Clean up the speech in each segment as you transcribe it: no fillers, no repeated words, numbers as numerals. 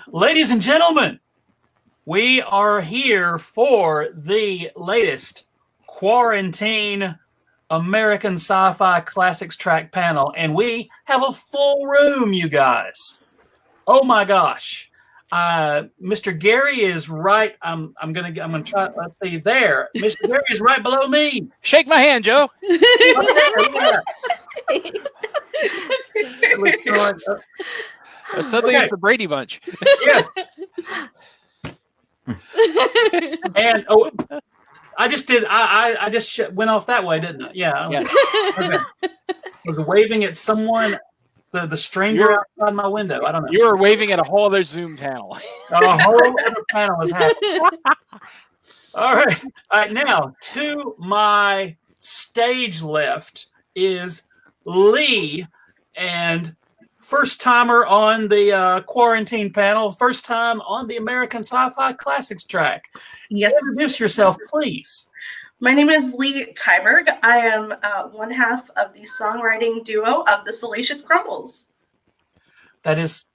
Ladies and gentlemen, we are here for the latest quarantine American Sci-Fi Classics track panel, and we have a full room, you guys. Oh my gosh. Mr. Gary is right. I'm gonna try. Let's see there. Mr. Gary is right below me. Shake my hand, Joe. Suddenly it's the Brady Bunch. Yes. And I just did. I just went off that way, didn't I? Yeah. Okay. I was waving at someone. The stranger outside my window. I don't know. You were waving at a whole other Zoom panel. A whole other panel is happening. All right. Now, to my stage left is Leigh, and first timer on the quarantine panel, first time on the American Sci-Fi Classics track. Yes. Introduce yourself, please. My name is Leigh Tyberg. I am one half of the songwriting duo of the Salacious Crumbles. That is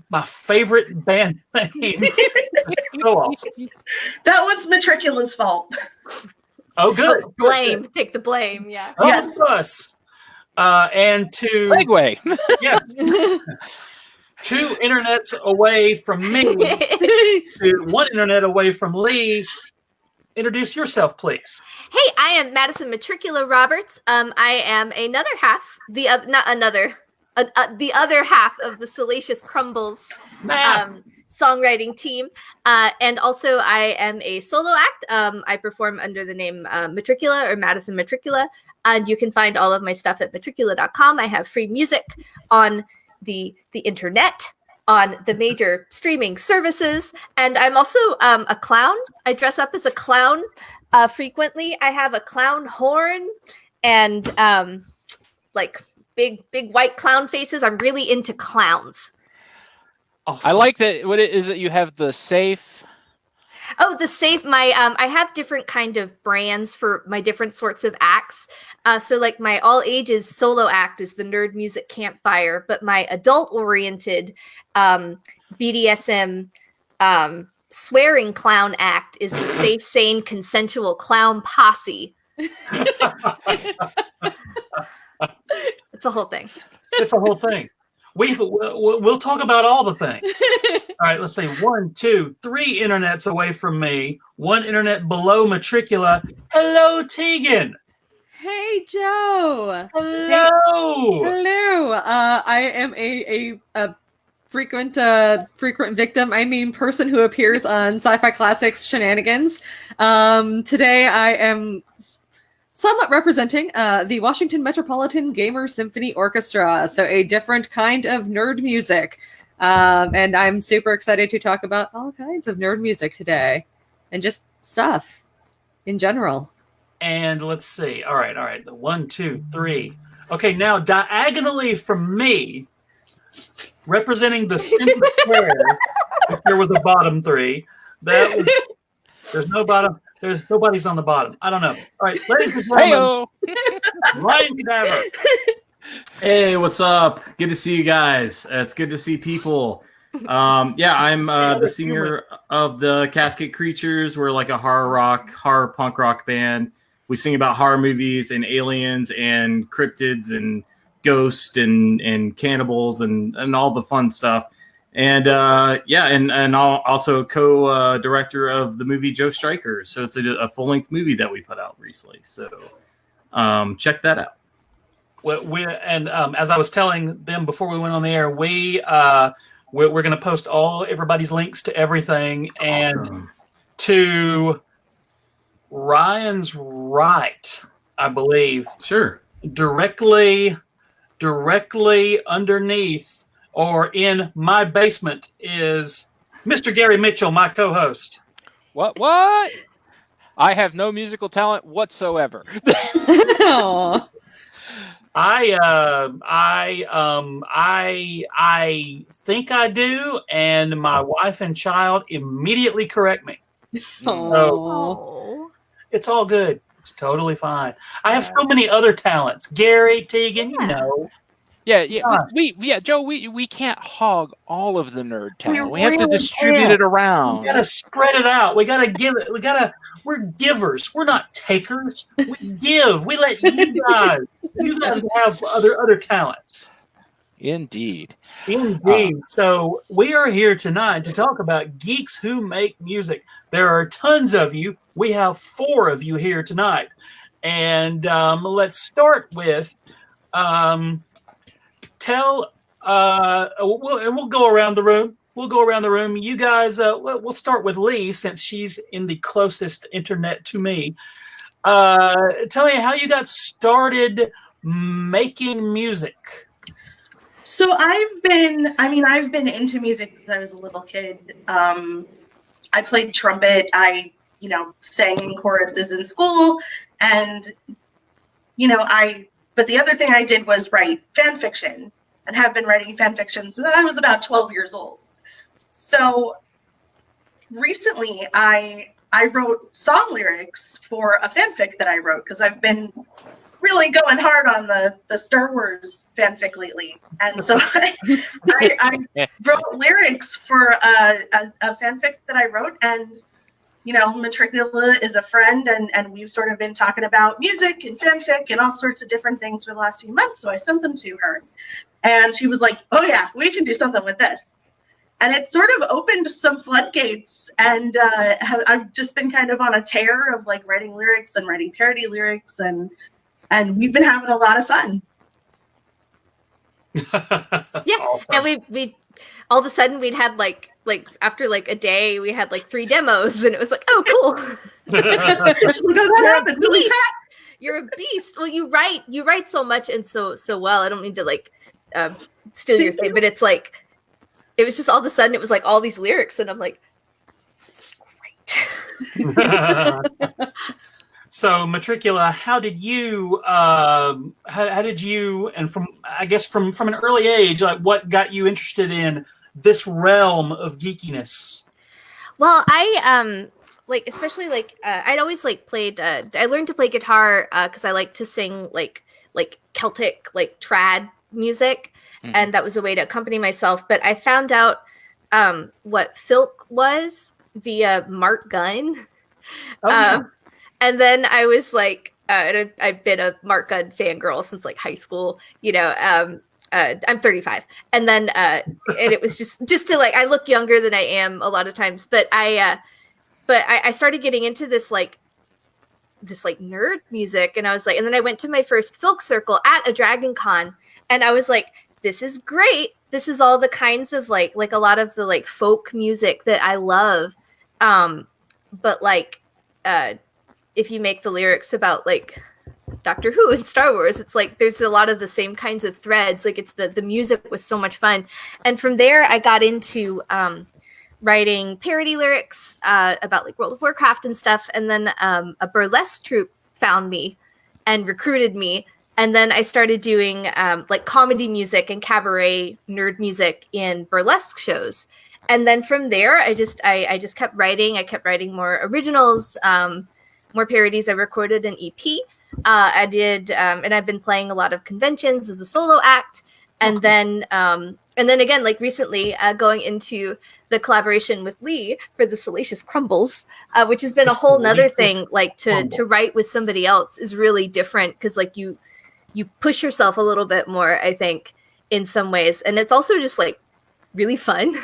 my favorite band name. So awesome. That one's Metricula's fault. Oh, good. Blame. Take the blame. Yeah. Oh, Yes. Us. And to Segue. Yes. 2 internets away from me, to 1 internet away from Leigh. Introduce yourself, please. Hey, I am Madison Metricula Roberts. I am another half, the other half of the Salacious Crumbles songwriting team, and also I am a solo act. I perform under the name Metricula or Madison Metricula, and you can find all of my stuff at metricula.com. I have free music on the internet, on the major streaming services, and I'm also a clown. I dress up as a clown frequently. I have a clown horn and like big white clown faces. I'm really into clowns. Awesome. I like that. What is it? You have the safe. Oh, the safe. My I have different kind of brands for my different sorts of acts. So like my all ages solo act is the Nerd Music Campfire, but my adult oriented BDSM swearing clown act is the Safe, Sane, Consensual Clown Posse. It's a whole thing. It's a whole thing. We'll talk about all the things. All right, let's see. 1, 2, 3 internets away from me. 1 internet below Metricula. Hello, Tegan. Hey, Joe. Hello. Hello. I am a frequent victim. I mean, person who appears on Sci-Fi Classics shenanigans. Today, I am somewhat representing the Washington Metropolitan Gamer Symphony Orchestra, so a different kind of nerd music. And I'm super excited to talk about all kinds of nerd music today, and just stuff in general. And let's see. All right. The 1, 2, 3. Okay, now diagonally from me, representing the center square, if there was a bottom 3, there's no bottom. There's nobody's on the bottom. I don't know. All right, ladies and gentlemen, Ryan Cadaver. Hey, what's up? Good to see you guys. It's good to see people. I'm the singer of the Casket Creatures. We're like a horror punk rock band. We sing about horror movies and aliens and cryptids and ghosts and cannibals and all the fun stuff. And and also co-director of the movie Joe Striker. So it's a full-length movie that we put out recently. So check that out. As I was telling them before we went on the air, we're going to post everybody's links to everything. Awesome. And to Ryan's right, I believe. Sure. Directly underneath or in my basement is Mr. Gary Mitchell, my co-host. What? I have no musical talent whatsoever. Aww. I think I do, and my wife and child immediately correct me. So it's all good. It's totally fine. I have so many other talents. Gary, Tegan, you know. Yeah, Gosh. Joe, we can't hog all of the nerd talent. We have to really distribute can't. it around. We gotta spread it out. We gotta give it. We're givers. We're not takers. We give. We let you guys. You guys have other talents. Indeed. Indeed. So we are here tonight to talk about Geeks Who Make Music. There are tons of you. We have 4 of you here tonight. And let's start with we'll go around the room. We'll go around the room. You guys, we'll start with Leigh since she's in the closest internet to me. Tell me how you got started making music. So I've been into music since I was a little kid. I played trumpet. I, sang in choruses in school, and, but the other thing I did was write fan fiction, and have been writing fan fiction since I was about 12 years old. So recently I wrote song lyrics for a fanfic that I wrote, because I've been really going hard on the Star Wars fanfic lately. And so I wrote lyrics for a fanfic that I wrote, and Metricula is a friend, and we've sort of been talking about music and fanfic and all sorts of different things for the last few months. So I sent them to her, and she was like, "Oh yeah, we can do something with this." And it sort of opened some floodgates, and I've just been kind of on a tear of like writing lyrics and writing parody lyrics, and we've been having a lot of fun. Yeah, Awesome. and we all of a sudden we'd had like after like a day we had like 3 demos, and it was like, oh cool. Just because that happened really fast. You're a beast. Well, you write so much and so well. I don't mean to like steal your thing, but it's like it was just all of a sudden it was like all these lyrics, and I'm like, this is great. So Metricula, how did you and from an early age, like what got you interested in this realm of geekiness? Well, I especially I'd always played I learned to play guitar because I like to sing like Celtic trad music, and that was a way to accompany myself. But I found out what filk was via Mark Gunn. And then I was like, I've been a Mark Gunn fangirl since high school, I'm 35. And then, and it was just to I look younger than I am a lot of times, but I started getting into this nerd music, and I was and then I went to my first filk circle at a Dragon Con, and I was like, this is great. This is all the kinds of a lot of the folk music that I love. But if you make the lyrics about Doctor Who and Star Wars, it's there's a lot of the same kinds of threads. It's the music was so much fun. And from there I got into writing parody lyrics about World of Warcraft and stuff. And then a burlesque troupe found me and recruited me. And then I started doing comedy music and cabaret nerd music in burlesque shows. And then from there I just kept writing. I kept writing more originals, more parodies. I recorded an EP. I did, and I've been playing a lot of conventions as a solo act. And then again, recently, going into the collaboration with Leigh for the Salacious Crumbles, which has been a whole nother thing. To write with somebody else is really different because you push yourself a little bit more, I think, in some ways, and it's also just really fun.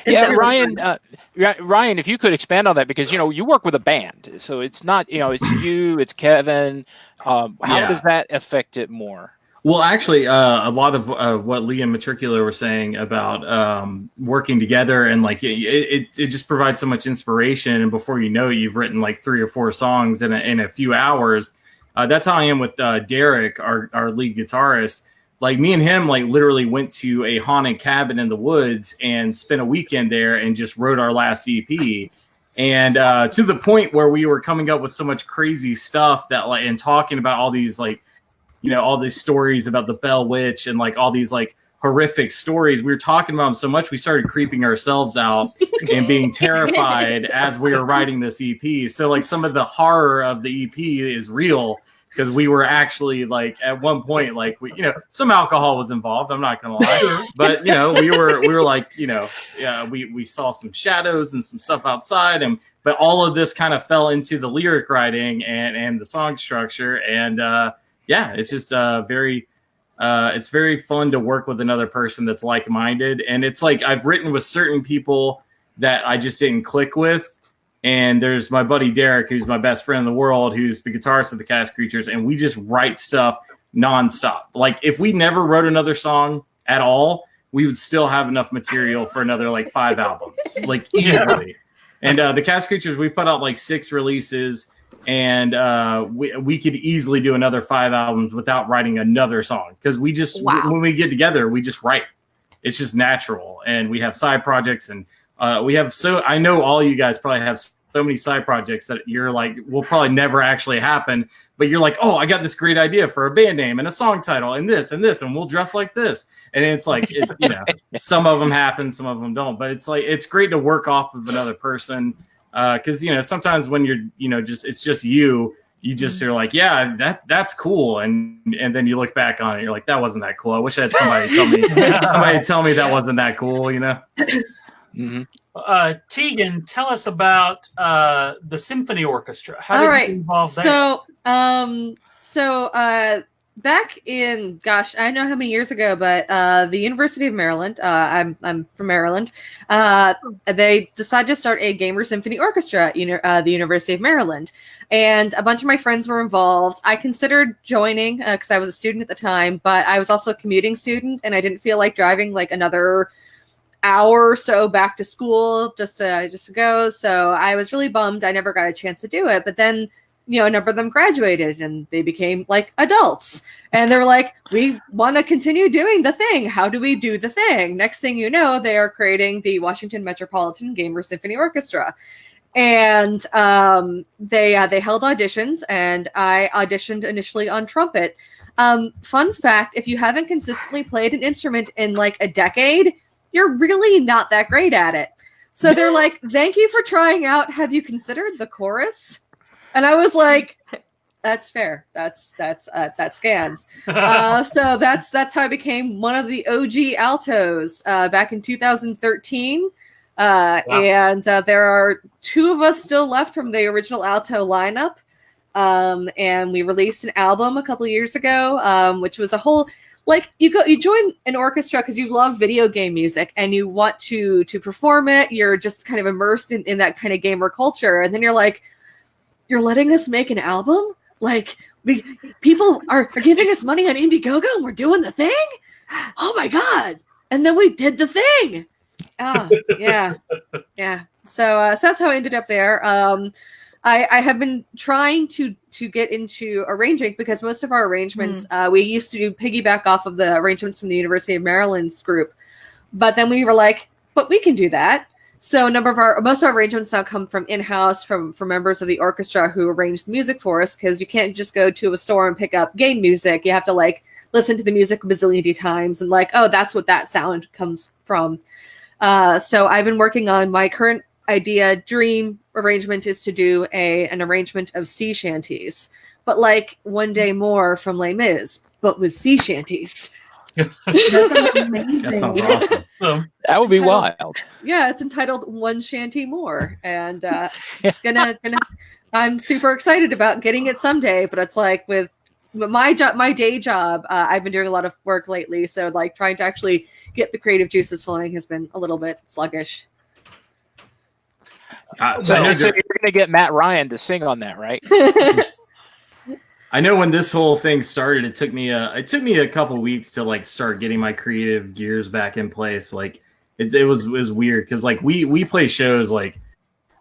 Yeah, Ryan, if you could expand on that, because you work with a band, so it's not it's you, it's Kevin. How does that affect it more? Well, actually, a lot of what Leigh and Metricula were saying about working together, and it just provides so much inspiration. And before you know it, you've written 3 or 4 songs in a few hours. That's how I am with Derek, our lead guitarist. Me and him literally went to a haunted cabin in the woods and spent a weekend there and just wrote our last EP. And to the point where we were coming up with so much crazy stuff that and talking about all these all these stories about the Bell Witch and all these horrific stories. We were talking about them so much we started creeping ourselves out and being terrified as we were writing this EP. So some of the horror of the EP is real. because we were actually like at one point, like we, some alcohol was involved. I'm not gonna lie, but we were like, we saw some shadows and some stuff outside, but all of this kind of fell into the lyric writing and the song structure, and it's just it's very fun to work with another person that's like-minded, and it's like I've written with certain people that I just didn't click with. And there's my buddy Derek, who's my best friend in the world, who's the guitarist of the Cast Creatures, and we just write stuff nonstop. Like if we never wrote another song at all, we would still have enough material for another like 5 albums, like easily. And the Cast Creatures, we've put out like 6 releases, and we could easily do another 5 albums without writing another song, because we just when we get together, we just write. It's just natural, and we have side projects, and we have I know all you guys probably have so many side projects that you're like will probably never actually happen, but you're like, oh, I got this great idea for a band name and a song title and this and this, and we'll dress like this. And it's like, some of them happen, some of them don't, but it's like, it's great to work off of another person. Cause sometimes when you're, it's just you just are like, yeah, that's cool. And then you look back on it, you're like, that wasn't that cool. I wish I had somebody tell me that wasn't that cool, Mm-hmm. Tegan, tell us about the Symphony Orchestra. How did you involve there? So back in, gosh, I don't know how many years ago, but the University of Maryland, I'm from Maryland, they decided to start a Gamer Symphony Orchestra, the University of Maryland. And a bunch of my friends were involved. I considered joining because I was a student at the time, but I was also a commuting student, and I didn't feel like driving like another hour or so back to school just to go. So I was really bummed I never got a chance to do it. But then, a number of them graduated and they became like adults. And they were like, we want to continue doing the thing. How do we do the thing? Next thing you know, they are creating the Washington Metropolitan Gamer Symphony Orchestra. And they held auditions, and I auditioned initially on trumpet. Fun fact, if you haven't consistently played an instrument in like a decade, you're really not that great at it. So they're like, thank you for trying out. Have you considered the chorus? And I was like, that's fair. That scans. So that's how I became one of the OG altos back in 2013. Wow. And there are 2 of us still left from the original alto lineup. And we released an album a couple of years ago, which was a whole... Like you join an orchestra because you love video game music and you want to perform it. You're just kind of immersed in that kind of gamer culture. And then you're like, you're letting us make an album? Like people are giving us money on Indiegogo and we're doing the thing? Oh my God. And then we did the thing. Oh, yeah. Yeah. So that's how I ended up there. I have been trying to get into arranging because most of our arrangements, we used to piggyback off of the arrangements from the University of Maryland's group. But then we were like, but we can do that. So most of our arrangements now come from in-house, from members of the orchestra who arrange the music for us, because you can't just go to a store and pick up game music. You have to like listen to the music a bazillion times and like, oh, that's what that sound comes from. So I've been working on my current dream arrangement is to do an arrangement of sea shanties, but like One Day More from Les Mis, but with sea shanties. That sounds awesome. That would be wild. Yeah, it's entitled One Shanty More, and it's gonna. I'm super excited about getting it someday, but it's like with my day job, I've been doing a lot of work lately, so like trying to actually get the creative juices flowing has been a little bit sluggish. So you're going to get Matt Ryan to sing on that, right? I know when this whole thing started, it took me a couple weeks to like start getting my creative gears back in place. Like it was weird because like we play shows like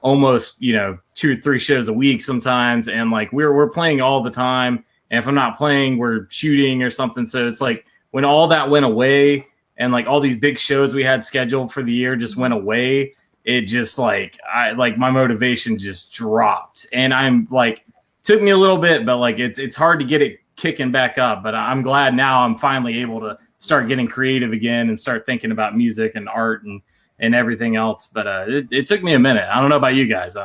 almost 2 or 3 shows a week sometimes, and like we're playing all the time. And if I'm not playing, we're shooting or something. So it's like when all that went away and like all these big shows we had scheduled for the year just went away, it just like my motivation just dropped. And I'm like, took me a little bit, but like it's hard to get it kicking back up. But I'm glad now I'm finally able to start getting creative again and start thinking about music and art and everything else. But it took me a minute. I don't know about you guys.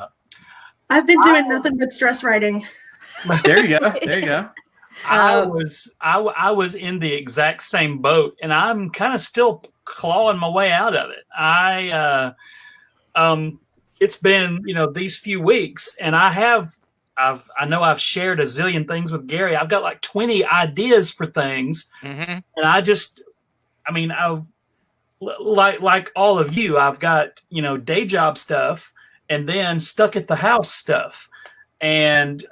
I've been doing nothing but stress writing. There you go. There you go. I was in the exact same boat, and I'm kind of still clawing my way out of it. It's been, these few weeks, and I know I've shared a zillion things with Gary. I've got like 20 ideas for things, and I've like all of you, I've got, day job stuff and then stuck at the house stuff. And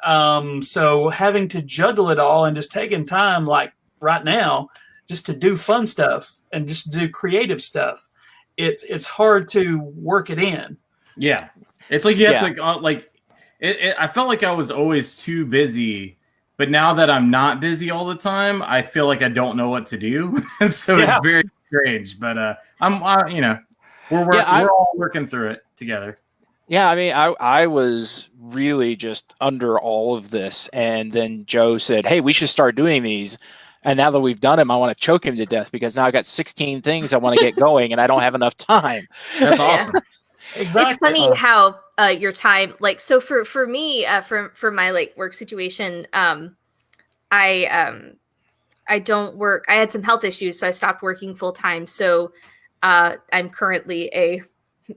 so having to juggle it all and just taking time, like right now, just to do fun stuff and just do creative stuff, it's hard to work it in. Yeah, it's like you have to I felt like I was always too busy, but now that I'm not busy all the time, I feel like I don't know what to do. So it's very strange. But we're all working through it together. Yeah, I mean, I was really just under all of this, and then Joe said, "Hey, we should start doing these." And now that we've done him, I want to choke him to death because now I got 16 things I want to get going, and I don't have enough time. That's awesome. Exactly. It's funny how your time, like, so for me, for my like work situation, I don't work. I had some health issues, so I stopped working full time. So I'm currently a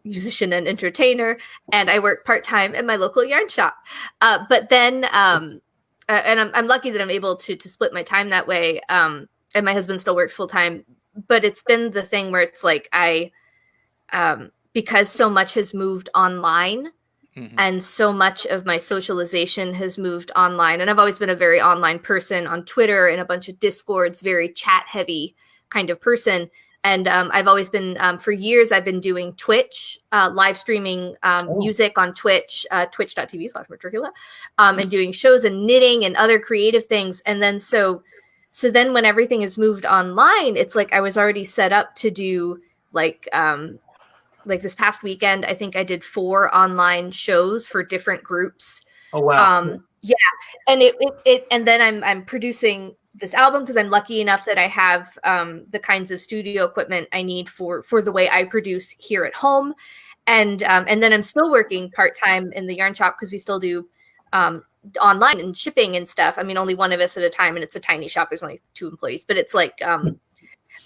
musician and entertainer, and I work part time at my local yarn shop. But then, and I'm lucky that I'm able to split my time that way. And my husband still works full time. But it's been the thing where it's like because so much has moved online, and so much of my socialization has moved online. And I've always been a very online person on Twitter and a bunch of Discords, very chat heavy kind of person. And I've always been, for years, I've been doing Twitch, live streaming music on Twitch, twitch.tv/Metricula, and doing shows and knitting and other creative things. And then so then when everything has moved online, it's like I was already set up to do like this past weekend, I think I did 4 online shows for different groups. Oh, wow. Yeah. And and then I'm producing this album because I'm lucky enough that I have the kinds of studio equipment I need for the way I produce here at home. And then I'm still working part-time in the yarn shop because we still do online and shipping and stuff. I mean, only one of us at a time, and it's a tiny shop. There's only 2 employees, but it's like,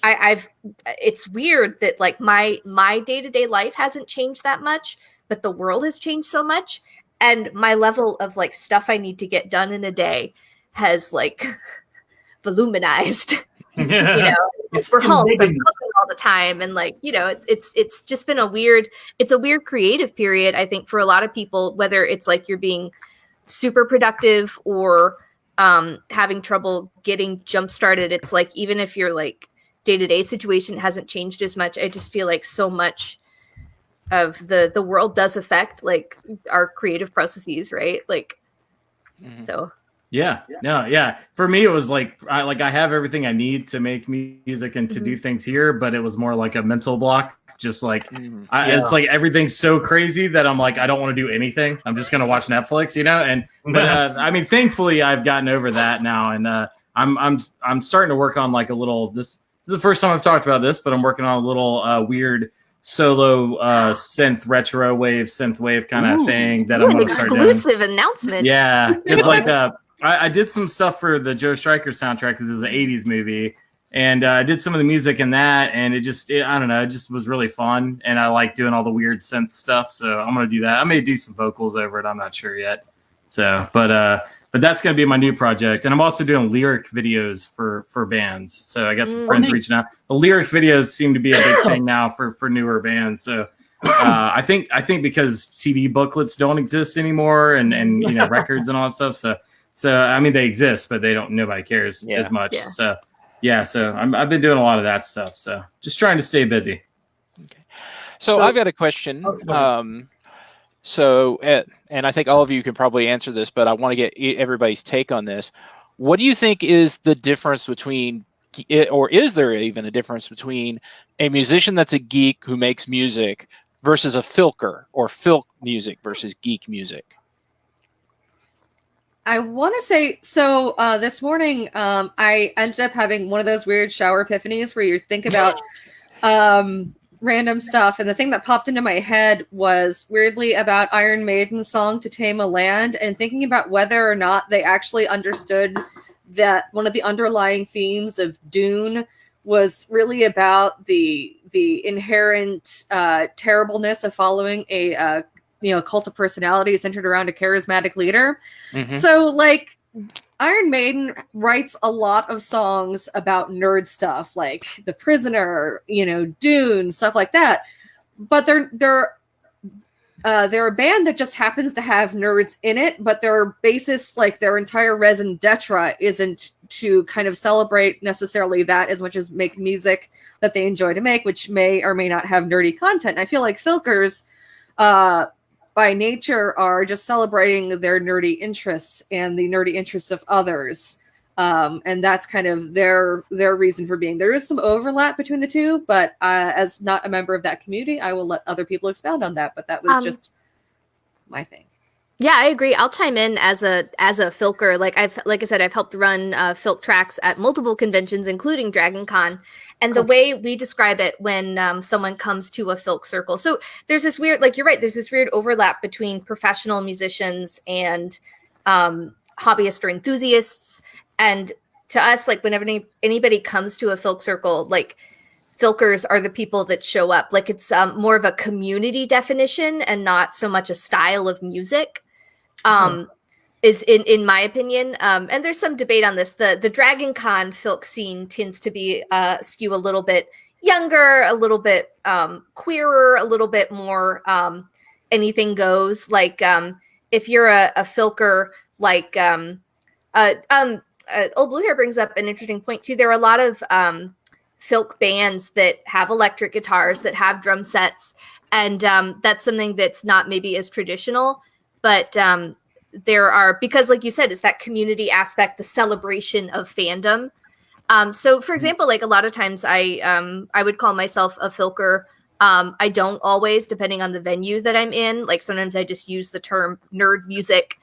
it's weird that like my day-to-day life hasn't changed that much, but the world has changed so much. And my level of like stuff I need to get done in a day has like voluminized. We're home, but cooking all the time, and like it's just been a weird creative period, I think, for a lot of people, whether it's like you're being super productive or having trouble getting jump started. It's like even if your like day-to-day situation hasn't changed as much, I just feel like so much of the world does affect like our creative processes, right? Like so. Yeah. For me, it was like I have everything I need to make music and to do things here, but it was more like a mental block. Just like it's like everything's so crazy that I'm like I don't want to do anything. I'm just gonna watch Netflix, But I mean, thankfully, I've gotten over that now, and I'm starting to work on like a little. This is the first time I've talked about this, but I'm working on a little weird solo retro wave synth wave kind of thing that I'm going to start doing. Exclusive announcement. Yeah, it's like I did some stuff for the Joe Stryker soundtrack because it was an 80s movie, and I did some of the music in that, and I don't know, it just was really fun, and I like doing all the weird synth stuff, so I'm going to do that. I may do some vocals over it, I'm not sure yet. So, but that's going to be my new project, and I'm also doing lyric videos for bands. So I got some friends reaching out. The lyric videos seem to be a big thing now for newer bands. So I think because CD booklets don't exist anymore, and records and all that stuff. So I mean they exist, but nobody cares as much. Yeah. So I've been doing a lot of that stuff. So just trying to stay busy. Okay. So I've got a question. And I think all of you can probably answer this, but I want to get everybody's take on this. What do you think is the difference between, or is there even a difference between a musician that's a geek who makes music versus a filker, or filk music versus geek music? I want to say, so this morning I ended up having one of those weird shower epiphanies where you think about random stuff, and the thing that popped into my head was weirdly about Iron Maiden's song "To Tame a Land," and thinking about whether or not they actually understood that one of the underlying themes of Dune was really about the inherent terribleness of following a cult of personality centered around a charismatic leader. So like Iron Maiden writes a lot of songs about nerd stuff, like The Prisoner, Dune, stuff like that. But they're a band that just happens to have nerds in it, but their basis, like their entire raison d'etre, isn't to kind of celebrate necessarily that as much as make music that they enjoy to make, which may or may not have nerdy content. And I feel like Filkers, by nature, are just celebrating their nerdy interests and the nerdy interests of others. And that's kind of their reason for being. There is some overlap between the two, but as not a member of that community, I will let other people expound on that. But that was just my thing. Yeah, I agree. I'll chime in as a Filker. Like I said, I've helped run Filk tracks at multiple conventions, including Dragon Con. And the way we describe it when someone comes to a Filk circle. So there's this weird, like you're right, there's this weird overlap between professional musicians and hobbyists or enthusiasts. And to us, like whenever anybody comes to a Filk circle, like Filkers are the people that show up. Like it's more of a community definition and not so much a style of music. Is in my opinion. And there's some debate on this. The Dragon Con Filk scene tends to be skew a little bit younger, a little bit queerer, a little bit more anything goes. Like if you're a Filker, like Old Blue Hair brings up an interesting point too. There are a lot of Filk bands that have electric guitars, that have drum sets, and that's something that's not maybe as traditional, but there are, because like you said, it's that community aspect, the celebration of fandom. So for example, like a lot of times I would call myself a Filker. I don't always, depending on the venue that I'm in. Like sometimes I just use the term nerd music,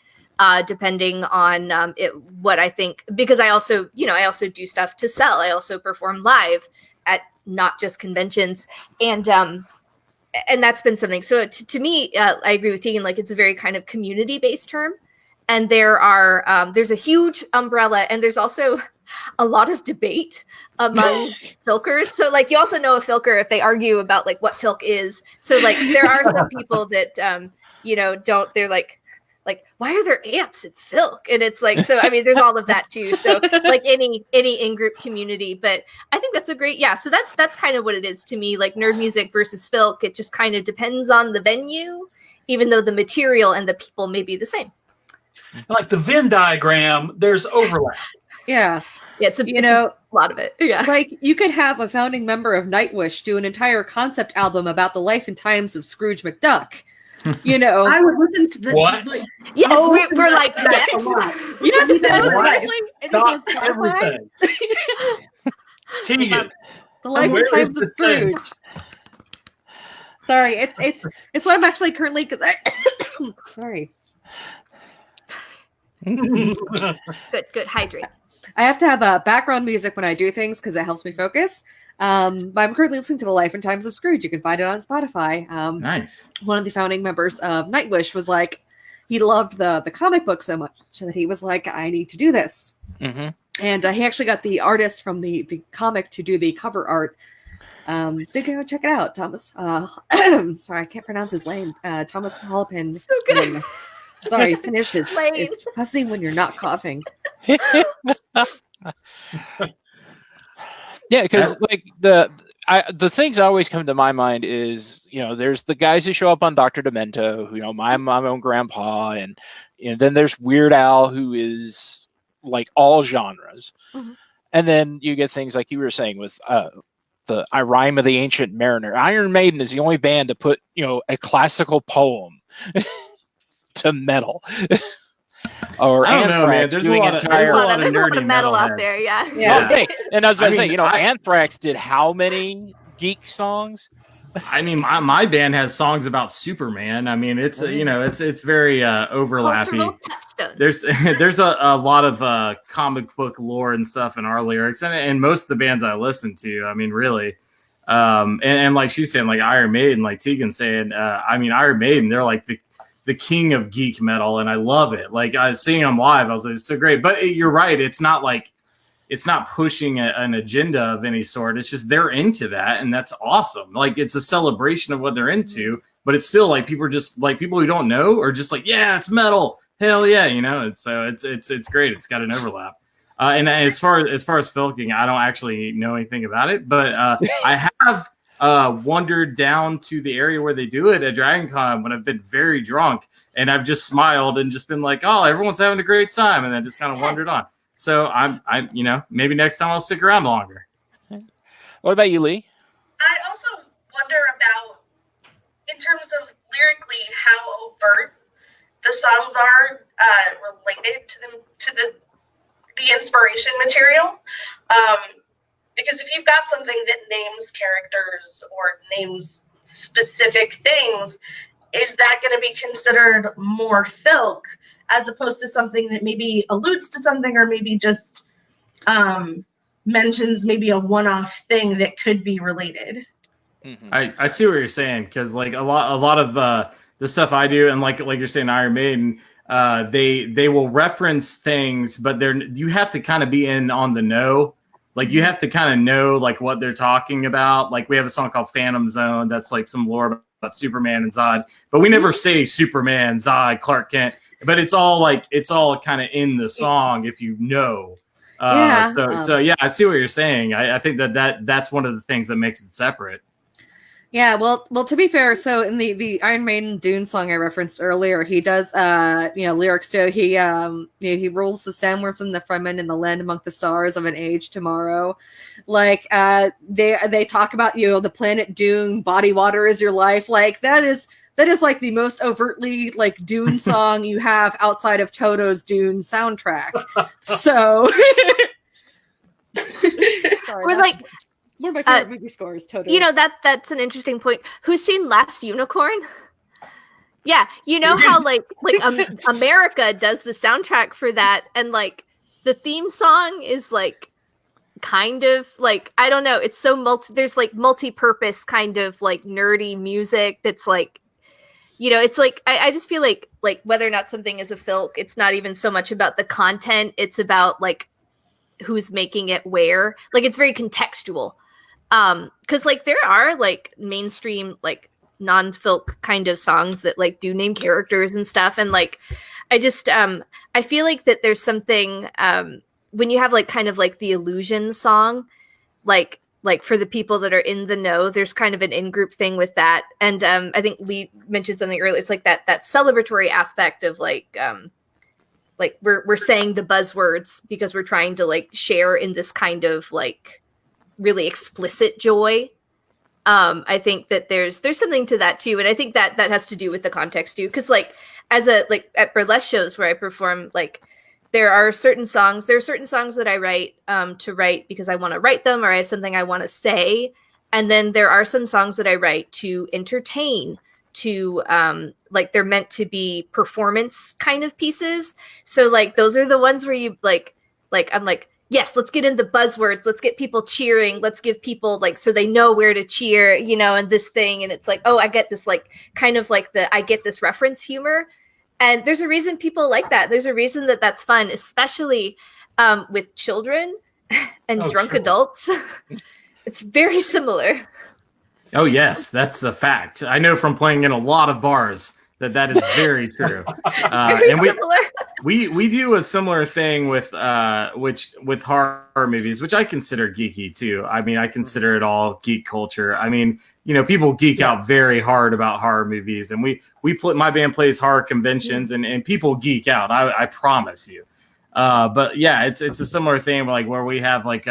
depending on what I think, because I also do stuff to sell. I also perform live at not just conventions, and that's been something. So to me, I agree with Tegan. Like it's a very kind of community-based term, and there's a huge umbrella, and there's also a lot of debate among Filkers. So like you also know a Filker if they argue about like what Filk is. So like there are some people that don't. They're like why are there amps in Filk? And it's like, so I mean there's all of that too. So like any in-group community, but I think that's a great, so that's kind of what it is to me, like nerd music versus Filk. It just kind of depends on the venue, even though the material and the people may be the same. Like the Venn diagram, there's overlap. Yeah, it's a lot of it. Yeah, like you could have a founding member of Nightwish do an entire concept album about the life and times of Scrooge McDuck. I would listen to the what? Yes, we're like that yes. a lot. Stop everything. Tegan, the life and times of Scrooge. Sorry, it's what I'm actually currently. Sorry. Good. Hydrate. I have to have background music when I do things because it helps me focus. But I'm currently listening to The Life and Times of Scrooge. You can find it on Spotify. Nice. One of the founding members of Nightwish was like, he loved the comic book so much that he was like, I need to do this. Mm-hmm. And he actually got the artist from the comic to do the cover art. So you can go check it out, Thomas. Sorry, I can't pronounce his name. Thomas Halpin. So good. Sorry, finish his. It's fussy when you're not coughing. Yeah, because like the things that always come to my mind is there's the guys who show up on Dr. Demento, who my own grandpa, and then there's Weird Al, who is like all genres, and then you get things like you were saying with the I Rhyme of the Ancient Mariner. Iron Maiden is the only band to put a classical poem to metal. Or I don't know, man. There's a lot of nerdy metal out there, yeah. Okay. And I was about to say, Anthrax did how many geek songs? I mean, my band has songs about Superman. I mean, it's it's very overlappy. There's a lot of comic book lore and stuff in our lyrics, and most of the bands I listen to. I mean, really, And like she's saying, like Iron Maiden, like Tegan saying, I mean, Iron Maiden, they're like the king of geek metal, and I love it. Like I was seeing them live, I was like, it's so great. But you're right, it's not pushing an agenda of any sort. It's just they're into that, and that's awesome. Like it's a celebration of what they're into, but it's still like people are just like people who don't know are just like, yeah, it's metal, hell yeah, you know. And so it's great. It's got an overlap. And as far as filking, I don't actually know anything about it, but I have wandered down to the area where they do it at Dragon Con when I've been very drunk, and I've just smiled and just been like, oh, everyone's having a great time, and then just kind of wandered on. So I'm you know, maybe next time I'll stick around longer. What about you, Leigh? I also wonder about, in terms of lyrically, how overt the songs are related to the inspiration material. Because if you've got something that names characters or names specific things, is that going to be considered more filk as opposed to something that maybe alludes to something or maybe just mentions maybe a one-off thing that could be related? Mm-hmm. I see what you're saying, because like a lot of the stuff I do, and like you're saying, Iron Maiden, they will reference things, but you have to kind of be in on the know. Like you have to kind of know like what they're talking about. Like we have a song called Phantom Zone that's like some lore about Superman and Zod, but we never say Superman, Zod, Clark Kent. But it's all kind of in the song if you know. So yeah, I see what you're saying. I think that's one of the things that makes it separate. Yeah, well, to be fair, so in the Iron Maiden Dune song I referenced earlier, he does, lyrics to, he rules the sandworms and the fremen in the land among the stars of an age tomorrow. Like, they talk about, the planet Dune, body water is your life. Like, that is like the most overtly like Dune song you have outside of Toto's Dune soundtrack. So, sorry, Or like, one of my favorite movie scores, Toto. That's an interesting point. Who's seen Last Unicorn? Yeah, you know how like America does the soundtrack for that, and like the theme song is like kind of like, I don't know, it's so there's like multi-purpose kind of like nerdy music that's like, it's like I just feel like whether or not something is a filk, it's not even so much about the content, it's about like who's making it where. Like it's very contextual. Because like there are like mainstream like non-filk kind of songs that like do name characters and stuff, and like I just I feel like that there's something when you have like kind of like the illusion song, like for the people that are in the know, there's kind of an in-group thing with that. And I think Leigh mentioned something earlier. It's like that celebratory aspect of like we're saying the buzzwords because we're trying to like share in this kind of like really explicit joy. I think that there's something to that too, and I think that has to do with the context too, because like as a like at burlesque shows where I perform, like there are certain songs that I write to write because I want to write them, or I have something I want to say, and then there are some songs that I write to entertain, to like they're meant to be performance kind of pieces. So like those are the ones where you like I'm like, yes, let's get into buzzwords. Let's get people cheering. Let's give people like, so they know where to cheer, and this thing. And it's like, oh, I get this, like, kind of like I get this reference humor. And there's a reason people like that. There's a reason that that's fun, especially with children and drunk adults. It's very similar. Oh, yes, that's the fact. I know from playing in a lot of bars that is very true. Very and similar. we do a similar thing with horror movies, which I consider geeky too. I mean, I consider it all geek culture. I mean, people geek out very hard about horror movies, and my band plays horror conventions, and people geek out. I promise you. But yeah, it's a similar thing, like where we have like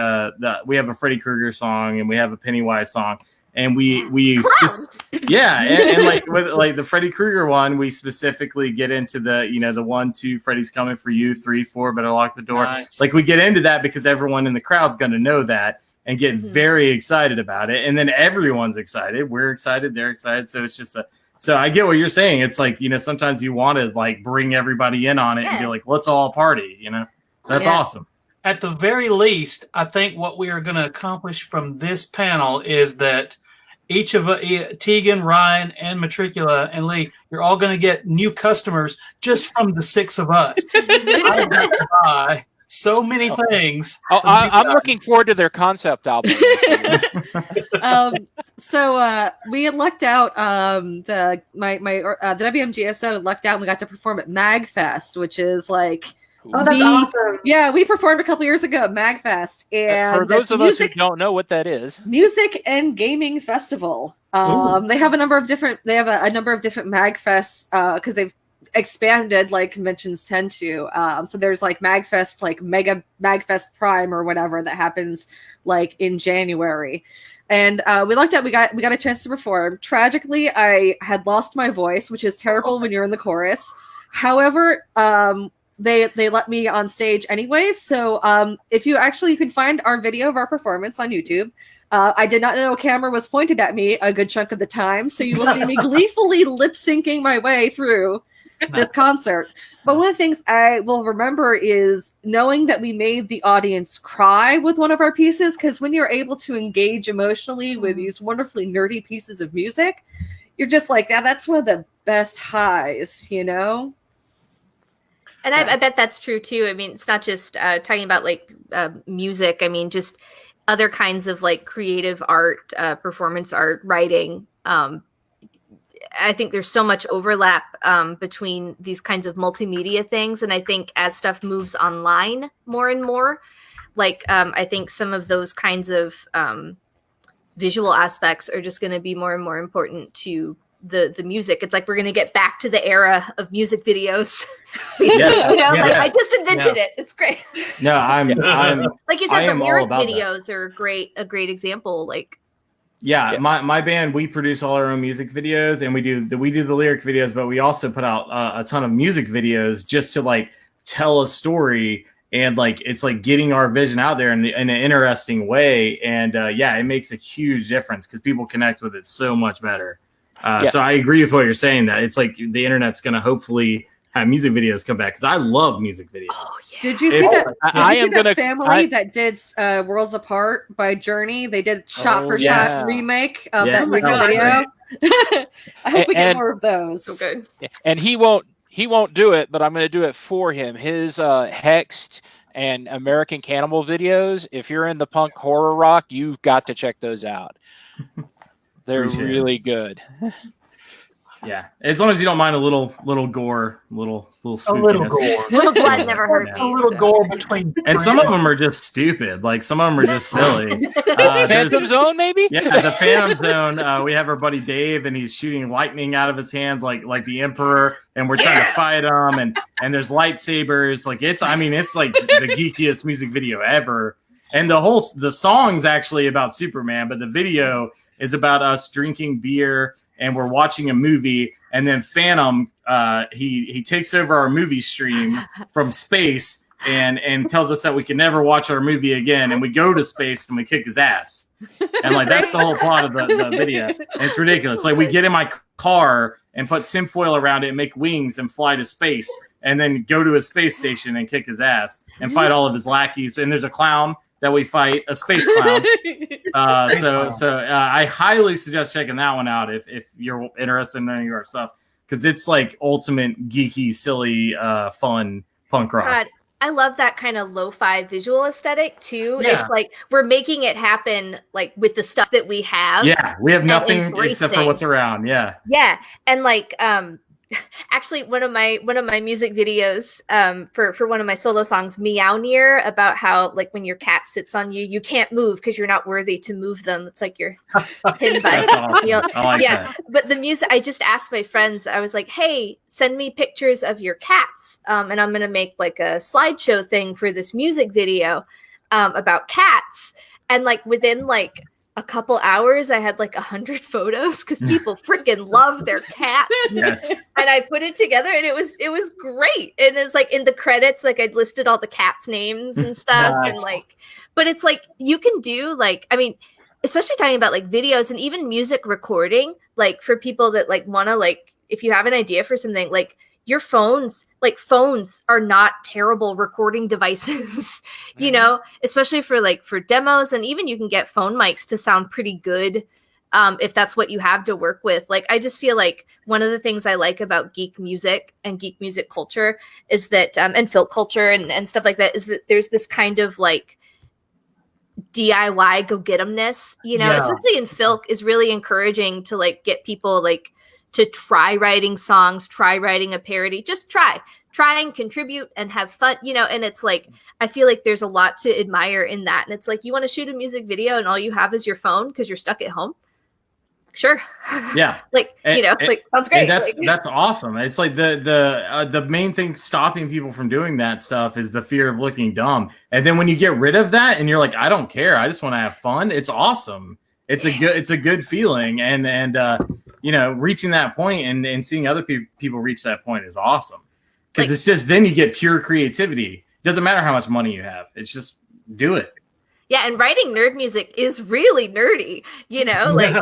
we have a Freddy Krueger song and we have a Pennywise song. And and like with like the Freddy Krueger one, we specifically get into the the 1, 2, Freddy's coming for you, 3, 4, better lock the door. Nice. Like we get into that because everyone in the crowd's going to know that and get very excited about it, and then everyone's excited. We're excited, they're excited. So it's just so I get what you're saying. It's like sometimes you want to like bring everybody in on it and be like, let's all party. That's awesome. at the very least, I think what we are going to accomplish from this panel is that each of Tegan, Ryan, and Metricula, and Leigh, you're all going to get new customers just from the 6 of us. I have to buy so many things. I'm looking forward to their concept album. So we had lucked out. The WMGSO lucked out, and we got to perform at MagFest, which is like. Oh, that's awesome. Yeah, we performed a couple years ago at MagFest. And for those of us who don't know what that is. Music and Gaming Festival. They have a number of different MagFests because they've expanded like conventions tend to. So there's like MagFest, like Mega MagFest Prime or whatever that happens like in January. And we lucked out. We got a chance to perform. Tragically, I had lost my voice, which is terrible when you're in the chorus. However, They let me on stage anyways. So if you can find our video of our performance on YouTube. I did not know a camera was pointed at me a good chunk of the time. So you will see me gleefully lip syncing my way through this concert. But one of the things I will remember is knowing that we made the audience cry with one of our pieces. Because when you're able to engage emotionally with these wonderfully nerdy pieces of music, you're just like, yeah, that's one of the best highs, you know? And I bet that's true too. I mean, it's not just talking about like music. I mean, just other kinds of like creative art, performance art, writing. I think there's so much overlap between these kinds of multimedia things. And I think as stuff moves online more and more, like I think some of those kinds of visual aspects are just going to be more and more important to the music. It's like we're going to get back to the era of music videos. Yes. You know, like I just invented it. It's great. No, I'm like you said, the lyric videos are a great example. Like, my band, we produce all our own music videos, and we do the lyric videos, but we also put out a ton of music videos just to like tell a story, and like it's like getting our vision out there in an interesting way, and it makes a huge difference because people connect with it so much better. So I agree with what you're saying, that it's like the internet's going to hopefully have music videos come back, because I love music videos. oh yeah. Did you see that? That did Worlds Apart by Journey? They did shot for shot remake of that music video. I hope we get more of those. So good. And he won't do it, but I'm going to do it for him. His Hexed and American Cannibal videos, if you're into punk horror rock, you've got to check those out. They're really good. Yeah, as long as you don't mind a little gore, little spookiness. A little gore. Little blood never hurt me. A little gore between. And some of them are just stupid. Like some of them are just silly. Phantom Zone, maybe? Yeah, the Phantom Zone. We have our buddy Dave, and he's shooting lightning out of his hands like the Emperor, and we're trying to fight him. And there's lightsabers. Like it's like the geekiest music video ever. And the song's actually about Superman, but the video is about us drinking beer and we're watching a movie, and then Phantom he takes over our movie stream from space and tells us that we can never watch our movie again, and we go to space and we kick his ass. And like that's the whole plot of the video. And it's ridiculous. Like we get in my car and put tinfoil around it and make wings and fly to space, and then go to a space station and kick his ass and fight all of his lackeys. And there's a clown that we fight, a space clown. So I highly suggest checking that one out if you're interested in any of our stuff, because it's like ultimate geeky, silly, fun punk rock. God, I love that kind of lo-fi visual aesthetic too. Yeah. It's like we're making it happen like with the stuff that we have. Yeah, we have nothing except for what's around. Yeah. Yeah. And like actually one of my music videos for one of my solo songs, Meow Near, about how like when your cat sits on you, you can't move because you're not worthy to move them. It's like you're pinned by That's awesome. I like that. But the music, I just asked my friends, I was like, hey, send me pictures of your cats. And I'm gonna make like a slideshow thing for this music video about cats. And like within like a couple hours, I had like 100 photos because people freaking love their cats. Yes. And I put it together, and it was great. And it's like in the credits, like I'd listed all the cats' names and stuff. Nice. And like, but it's like you can do like, I mean, especially talking about like videos and even music recording, like for people that like want to like, if you have an idea for something, like your phones are not terrible recording devices, you know, especially for demos. And even you can get phone mics to sound pretty good if that's what you have to work with. Like, I just feel like one of the things I like about geek music and geek music culture is that, and filk culture and stuff like that, is that there's this kind of like DIY go get 'emness, you know, especially in filk is really encouraging to like get people like to try writing songs, try writing a parody, just try and contribute and have fun, you know. And it's like, I feel like there's a lot to admire in that. And it's like, you want to shoot a music video and all you have is your phone because you're stuck at home. Sure. Yeah. Sounds great. That's awesome. It's like the main thing stopping people from doing that stuff is the fear of looking dumb. And then when you get rid of that and you're like, I don't care, I just want to have fun. It's awesome. It's a good feeling. And reaching that point and seeing other people reach that point is awesome. Because it's just, then you get pure creativity. It doesn't matter how much money you have. It's just do it. Yeah, and writing nerd music is really nerdy, you know, like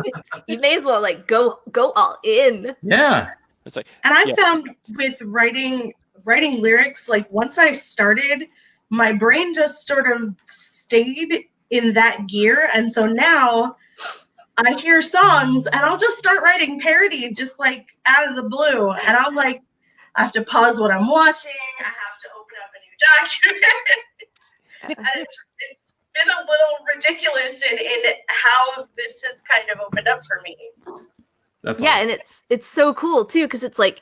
you may as well like go all in. Yeah. It's like, and I found with writing lyrics, like once I started, my brain just sort of stayed in that gear. And so now I hear songs and I'll just start writing parody just like out of the blue. And I'm like, I have to pause what I'm watching. I have to open up a new document. And it's been a little ridiculous in how this has kind of opened up for me. That's awesome. And it's so cool too, because it's like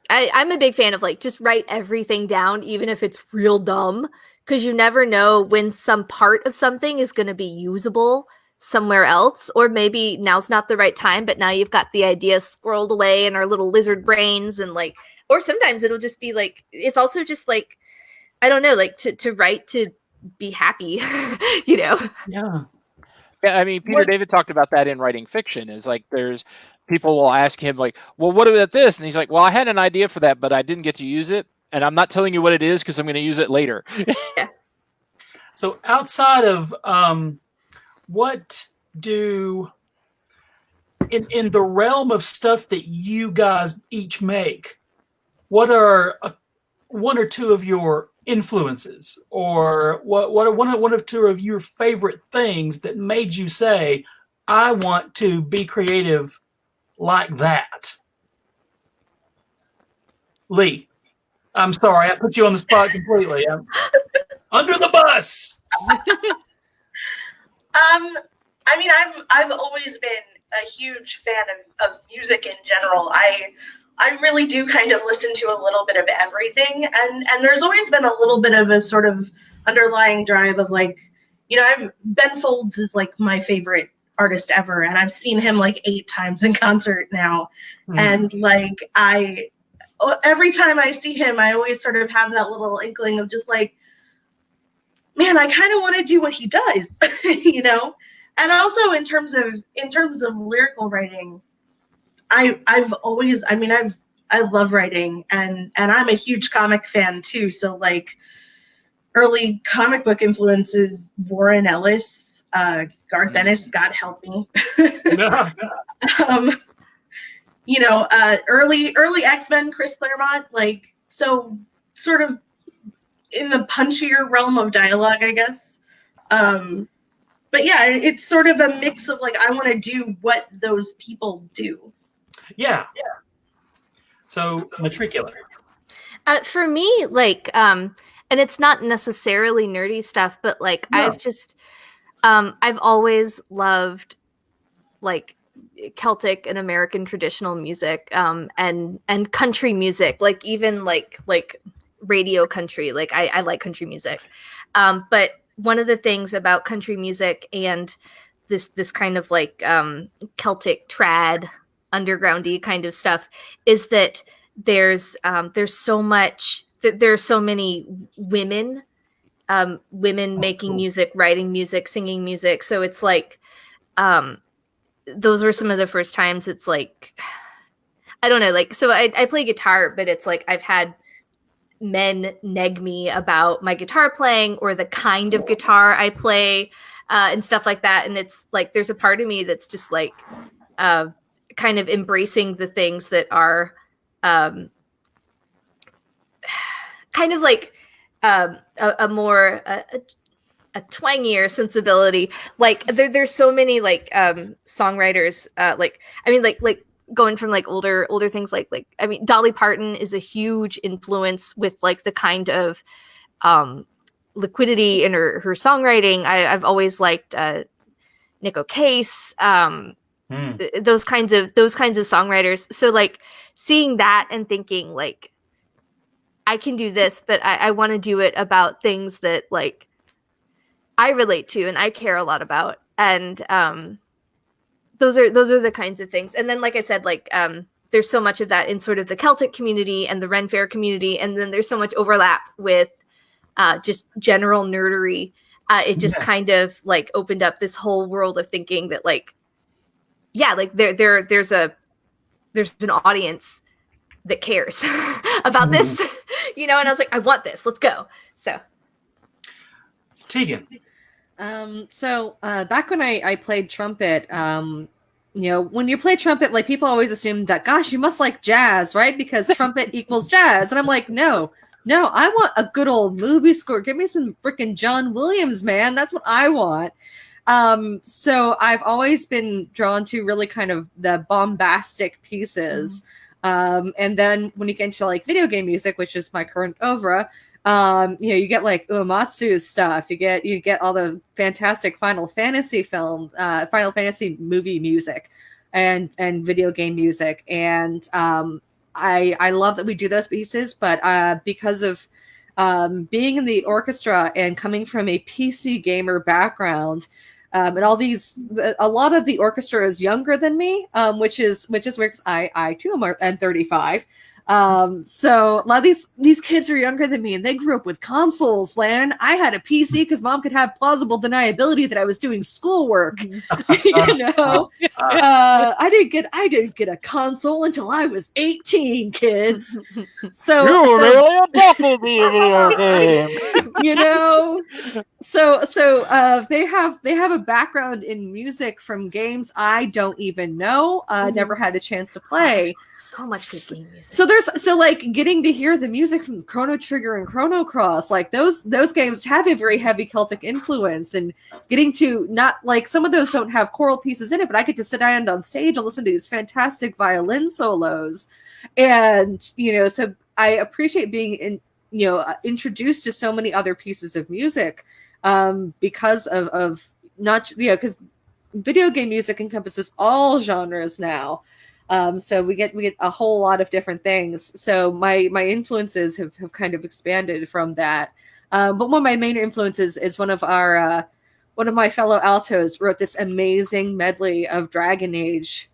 I'm a big fan of like just write everything down, even if it's real dumb, because you never know when some part of something is going to be usable somewhere else, or maybe now's not the right time, but now you've got the idea squirreled away in our little lizard brains, and like, or sometimes it'll just be like, it's also just like, I don't know, like to write to be happy, you know? Yeah. Yeah, I mean, Peter David talked about that in writing fiction. Is like, there's people will ask him like, well, what about this? And he's like, well, I had an idea for that, but I didn't get to use it. And I'm not telling you what it is because I'm going to use it later. Yeah. So outside of what do in the realm of stuff that you guys each make, what are one or two of your influences, or what are one or two of your favorite things that made you say, I want to be creative like that? Leigh, I'm sorry, I put you on the spot completely. I'm under the bus. I mean, I've always been a huge fan of music in general. I really do kind of listen to a little bit of everything, and there's always been a little bit of a sort of underlying drive of like, you know, Ben Folds is like my favorite artist ever, and I've seen him like 8 times in concert now, and like every time I see him, I always sort of have that little inkling of just like, man, I kind of want to do what he does, you know. And also in terms of lyrical writing, I love writing, and I'm a huge comic fan too. So like early comic book influences, Warren Ellis, Garth Ennis, God help me. Early X-Men, Chris Claremont, like, so sort of in the punchier realm of dialogue, I guess. But yeah, it's sort of a mix of like, I want to do what those people do. Yeah. So Metricula. For me, like, and it's not necessarily nerdy stuff, but like, no. I've always loved like Celtic and American traditional music, and country music, like even like radio country. Like I like country music, but one of the things about country music and this kind of like Celtic trad undergroundy kind of stuff is that there's so much, there's so many women making music, writing music, singing music. So it's like those were some of the first times it's like, I don't know, like, so I play guitar, but it's like I've had men neg me about my guitar playing or the kind of guitar I play and stuff like that. And it's like, there's a part of me that's just like kind of embracing the things that are kind of like a more a twangier sensibility. Like there's so many like songwriters like going from like older things like I mean Dolly Parton is a huge influence with like the kind of liquidity in her songwriting. I've always liked Nick O'Case, those kinds of songwriters. So like seeing that and thinking like I can do this, but I want to do it about things that like I relate to and I care a lot about. And those are the kinds of things. And then like I said, like there's so much of that in sort of the Celtic community and the Ren Fair community, and then there's so much overlap with just general nerdery. It just kind of like opened up this whole world of thinking that like, yeah, like there's an audience that cares about this, you know. And I was like, I want this. Let's go. So, Tegan. So back when I played trumpet, you know, when you play trumpet, like people always assume that, gosh, you must like jazz, right? Because trumpet equals jazz. And I'm like, no, I want a good old movie score. Give me some freaking John Williams, man. That's what I want. So I've always been drawn to really kind of the bombastic pieces. And then when you get into like video game music, which is my current oeuvre, you know, you get like Uematsu's stuff. You get all the fantastic Final Fantasy movie music, and video game music. And I love that we do those pieces, but because of being in the orchestra and coming from a PC gamer background, and a lot of the orchestra is younger than me, which is weird because I too am 35. So a lot of these kids are younger than me and they grew up with consoles, man. I had a PC because mom could have plausible deniability that I was doing schoolwork. You know, I didn't get a console until I was 18, kids. So you really adopted the video game. You know, so they have a background in music from games I don't even know. Never had a chance to play. So much good game music. So like getting to hear the music from Chrono Trigger and Chrono Cross, like those games have a very heavy Celtic influence, and getting to not like some of those don't have choral pieces in it, but I get to sit down on stage and listen to these fantastic violin solos, and you know, so I appreciate being introduced to so many other pieces of music, because of not because video game music encompasses all genres now. So we get a whole lot of different things. So my influences have kind of expanded from that. But one of my main influences is one of my fellow altos wrote this amazing medley of Dragon Age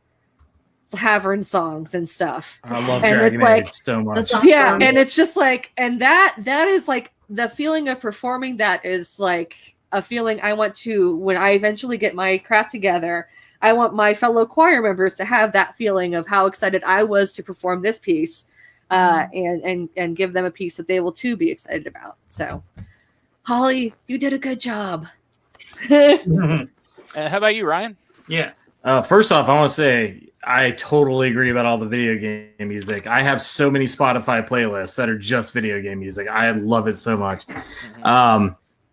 Tavern songs and stuff. I love and Dragon Age so much. Yeah, and it's just like, and that is like the feeling of performing that is like a feeling I want to, when I eventually get my crap together, I want my fellow choir members to have that feeling of how excited I was to perform this piece, and give them a piece that they will too be excited about. So, Holly, you did a good job. How about you, Ryan? Yeah. First off, I want to say I totally agree about all the video game music. I have so many Spotify playlists that are just video game music. I love it so much.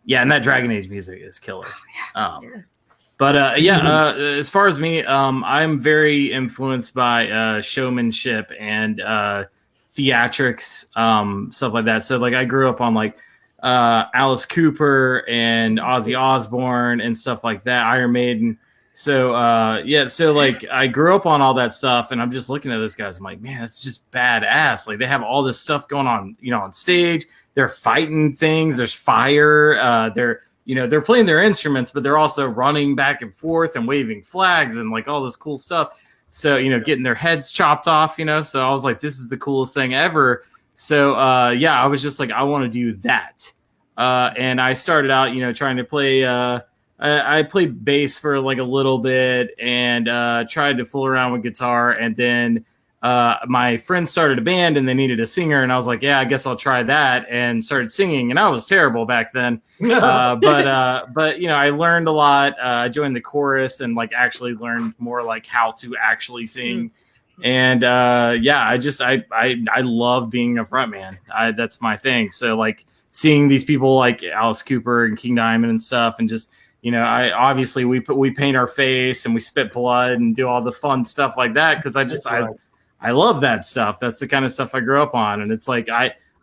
Yeah, and that Dragon Age music is killer. But as far as me, I'm very influenced by showmanship and theatrics, stuff like that. So like I grew up on like Alice Cooper and Ozzy Osbourne and stuff like that, Iron Maiden. So so like I grew up on all that stuff, and I'm just looking at those guys. I'm like, man, that's just badass. Like they have all this stuff going on, you know, on stage. They're fighting things. There's fire. They're playing their instruments, but they're also running back and forth and waving flags and like all this cool stuff. So, you know, getting their heads chopped off, you know, so I was like, this is the coolest thing ever. So, I was just like, I want to do that. And I started out, you know, trying to play, I played bass for like a little bit and tried to fool around with guitar. And then my friends started a band and they needed a singer, and I was like, yeah, I guess I'll try that, and started singing. And I was terrible back then, but you know, I learned a lot. I joined the chorus and like actually learned more like how to actually sing. And yeah, I love being a frontman. That's my thing. So like seeing these people like Alice Cooper and King Diamond and stuff, and just, you know, obviously we paint our face and we spit blood and do all the fun stuff like that, because I love that stuff. That's the kind of stuff I grew up on. And it's like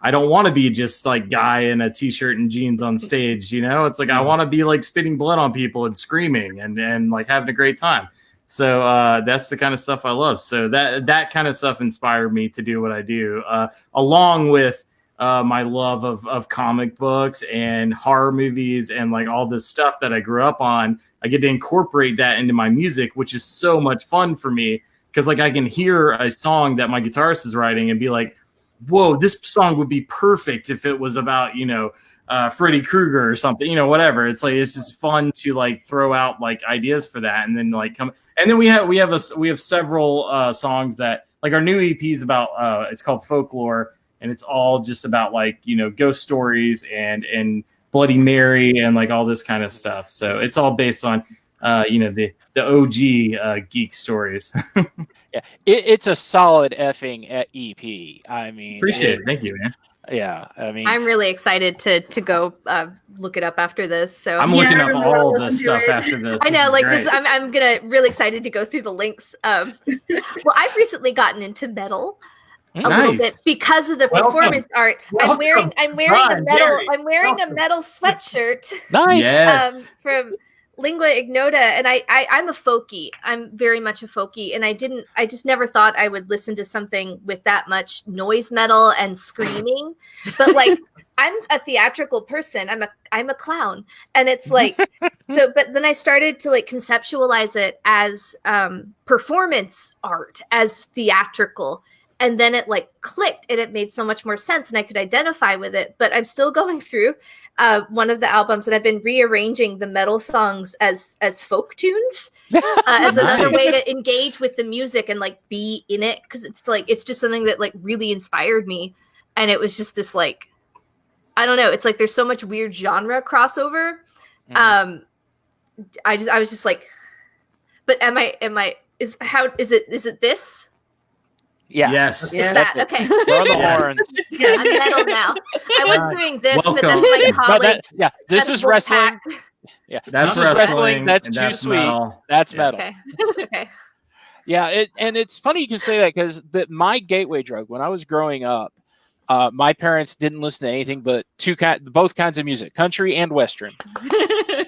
I don't want to be just like guy in a t-shirt and jeans on stage, you know? It's like I want to be like spitting blood on people and screaming and like having a great time. So that's the kind of stuff I love. So that kind of stuff inspired me to do what I do, along with my love of comic books and horror movies and like all this stuff that I grew up on. I get to incorporate that into my music, which is so much fun for me, because like I can hear a song that my guitarist is writing and be like, whoa, this song would be perfect if it was about, you know, Freddy Krueger or something, you know, whatever. It's like, it's just fun to like throw out like ideas for that, and then like come. And then we have several songs that like our new EP is about. It's called Folklore, and it's all just about like, you know, ghost stories and Bloody Mary and like all this kind of stuff. So it's all based on you know, the OG geek stories. Yeah, it's a solid effing EP. I mean, Appreciate it. Thank you, man. Yeah, I mean, I'm really excited to go look it up after this. So I'm looking up all the stuff after this. I know, like Great. this. I'm really excited to go through the links. Well, I've recently gotten into metal a little bit because of the performance art. I'm wearing a metal sweatshirt. Nice. Yes. From Lingua Ignota, and I'm a folkie. I'm very much a folkie, and I just never thought I would listen to something with that much noise metal and screaming. But like, I'm a theatrical person. I'm a clown, and it's like so. But then I started to like conceptualize it as performance art, as theatrical. And then it like clicked and it made so much more sense and I could identify with it. But I'm still going through one of the albums and I've been rearranging the metal songs as folk tunes as another way to engage with the music and like be in it. Cause it's like, it's just something that like really inspired me. And it was just this like, I don't know. It's like, there's so much weird genre crossover. I was just like, but is it this? Yeah. Yes. Yeah. That, okay. Throw the horns. Yeah, I'm metal now. I was doing this, but that's like college. This is wrestling. Yeah, that's wrestling. That's and too that's sweet. Metal. That's metal. Okay. Okay. Yeah, and it's funny you can say that because my gateway drug when I was growing up, my parents didn't listen to anything but both kinds of music, country and Western.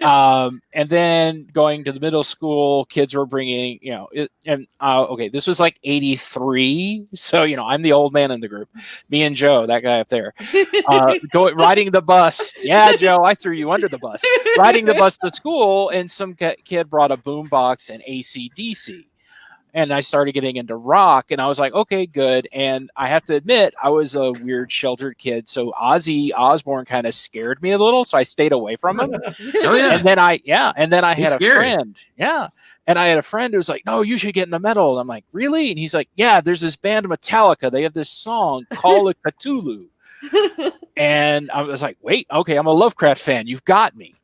And then going to the middle school, kids were bringing, okay, this was like 83. So, I'm the old man in the group, me and Joe, that guy up there, riding the bus. Yeah, Joe, I threw you under the bus, riding the bus to school. And some kid brought a boombox and AC/DC. And I started getting into rock, and I was like, okay, good. And I have to admit, I was a weird, sheltered kid. So Ozzy Osbourne kind of scared me a little, so I stayed away from him. Oh, yeah. And then I had scary. a friend. Yeah. And I had a friend who was like, no, you should get into metal. And I'm like, really? And he's like, yeah, there's this band Metallica. They have this song, Call of Cthulhu. And I was like, wait, okay, I'm a Lovecraft fan. You've got me.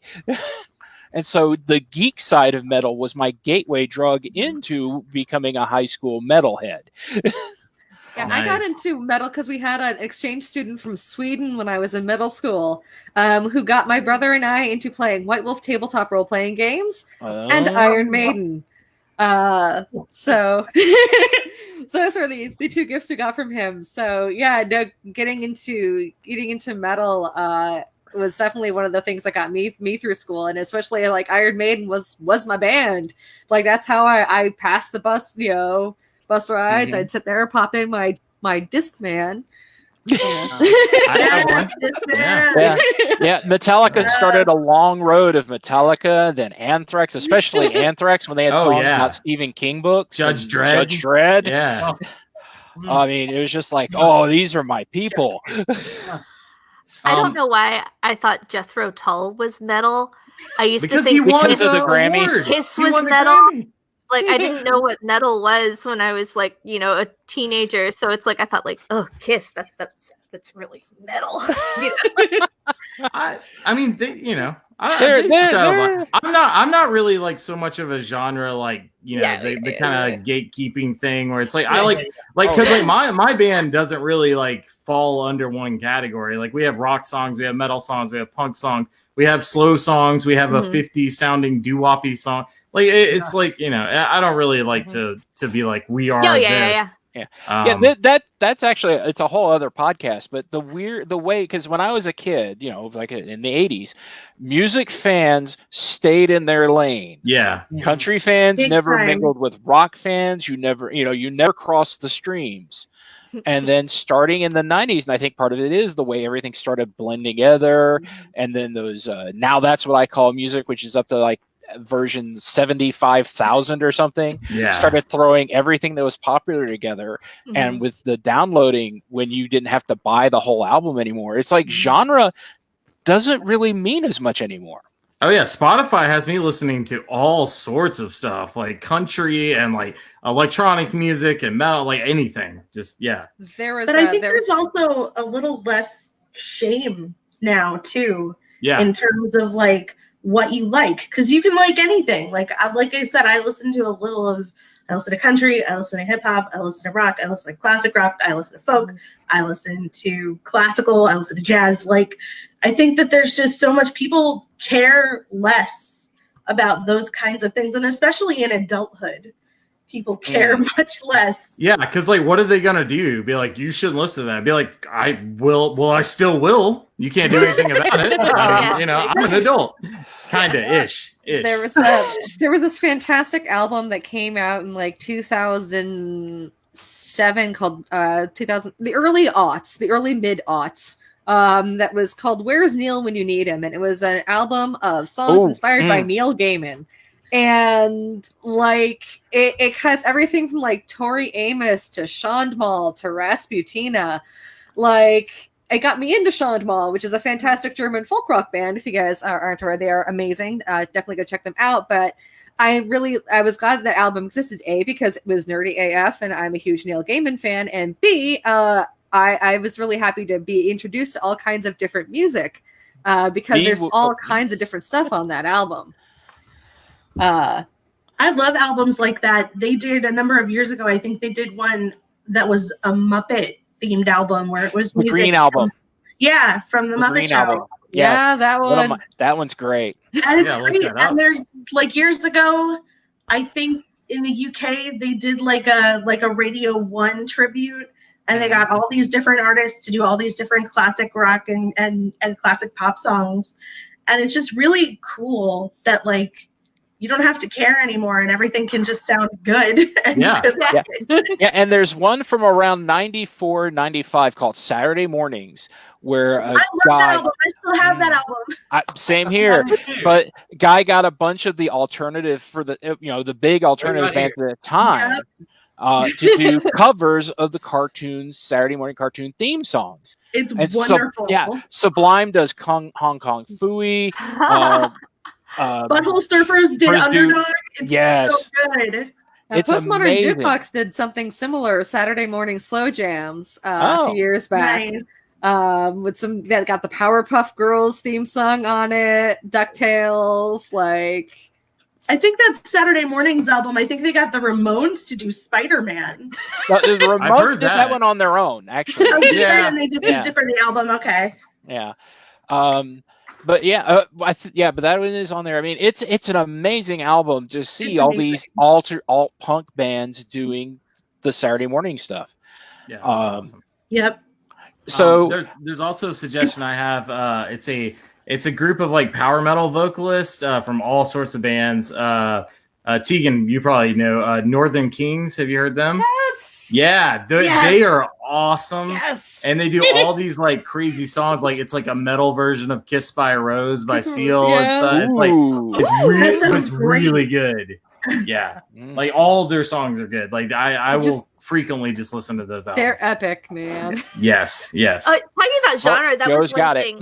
And so the geek side of metal was my gateway drug into becoming a high school metalhead. Yeah, nice. I got into metal because we had an exchange student from Sweden when I was in middle school who got my brother and I into playing White Wolf tabletop role-playing games and Iron Maiden. So those were the two gifts we got from him. So yeah, no, getting into metal was definitely one of the things that got me through school, and especially like Iron Maiden was my band. Like that's how I passed the bus, bus rides. Mm-hmm. I'd sit there, pop in my Discman. I have one. Yeah. Metallica started a long road of Metallica, then Anthrax, especially Anthrax when they had songs about Stephen King books. Judge Dredd. Yeah. I mean, it was just like, oh, these are my people. I don't know why I thought Jethro Tull was metal. I used to think he won because of the Grammys. Kiss was metal. Like I didn't know what metal was when I was like, a teenager. So it's like I thought like, oh, Kiss, that's really metal. I mean, I think so. I'm not really like so much of a genre like the kind of gatekeeping thing where it's like because like my band doesn't really like fall under one category. Like we have rock songs, we have metal songs, we have punk songs, we have slow songs, we have a 50s sounding doo-woppy song. Like it's like I don't really like to be like we are this. That's actually it's a whole other podcast. But the way because when I was a kid, like in the 80s, music fans stayed in their lane. Yeah, country fans Big never time. mingled with rock fans. You never crossed the streams. And then starting in the 90s, and I think part of it is the way everything started blending together, and then those now that's what I call music, which is up to like version 75,000 or something. Started throwing everything that was popular together. And with the downloading, when you didn't have to buy the whole album anymore, it's like genre doesn't really mean as much anymore. Oh yeah, Spotify has me listening to all sorts of stuff, like country and like electronic music and metal, like anything. Just But I think there's also a little less shame now too. Yeah. In terms of like what you like, because you can like anything. Like I said, I listen to I listen to country, I listen to hip hop, I listen to rock, I listen to classic rock, I listen to folk, I listen to classical, I listen to jazz. Like I think that there's just so much people care less about those kinds of things, and especially in adulthood, people care much less. Yeah, because like, what are they gonna do? Be like, you shouldn't listen to that. Be like, I will. Well, I still will. You can't do anything about it. I'm an adult, kinda ish. There was this fantastic album that came out in like 2007 called the early mid aughts. That was called "Where's Neil When You Need Him," and it was an album of songs inspired by Neil Gaiman. And like it has everything from like Tori Amos to Chandmal to Rasputina. Like it got me into Chandmal, which is a fantastic German folk rock band. If you guys aren't aware, they are amazing. Definitely go check them out. But I was glad that album existed, A, because it was nerdy AF and I'm a huge Neil Gaiman fan, and B, I was really happy to be introduced to all kinds of different music because there's all kinds of different stuff on that album. I love albums like that. They did a number of years ago, I think they did one that was a Muppet themed album where it was music. The Green Album. From the Muppet Green Show. Album. Yes. Yeah, that one. That one's great. And it's great. And there's like years ago, I think in the UK they did like a Radio 1 tribute, and they got all these different artists to do all these different classic rock and classic pop songs. And it's just really cool that like you don't have to care anymore and everything can just sound good. Yeah, and there's one from around 94, 95 called Saturday Mornings, where I love that album. I still have that album. Same here. But guy got a bunch of the alternative for the big alternative bands at the time to do covers of the Saturday morning cartoon theme songs. It's wonderful. Sublime does Hong Kong Phooey. Butthole Surfers did Underdog. It's so good. It's Postmodern amazing. Jukebox did something similar, Saturday Morning Slow Jams, a few years back. Nice. With some that got the Powerpuff Girls theme song on it, DuckTales, like. I think that's Saturday Morning's album. I think they got the Ramones to do Spider-Man. The Ramones did that one on their own, actually. And they did this different album. Okay. Yeah. But but that one is on there. I mean, it's an amazing album to see all these alt punk bands doing the Saturday morning stuff. Yeah, that's awesome. Yep. So there's also a suggestion I have. It's a group of like power metal vocalists from all sorts of bands. Tegan, you probably know Northern Kings. Have you heard them? Yes. Yeah, they are awesome. Yes. And they do all these like crazy songs. Like it's like a metal version of "Kiss by a Rose" by Seal. Yeah. It's really good. Yeah, like all of their songs are good. Like I will frequently just listen to those albums. They're epic, man. Yes. Talking about genre, that was Joe's got one thing.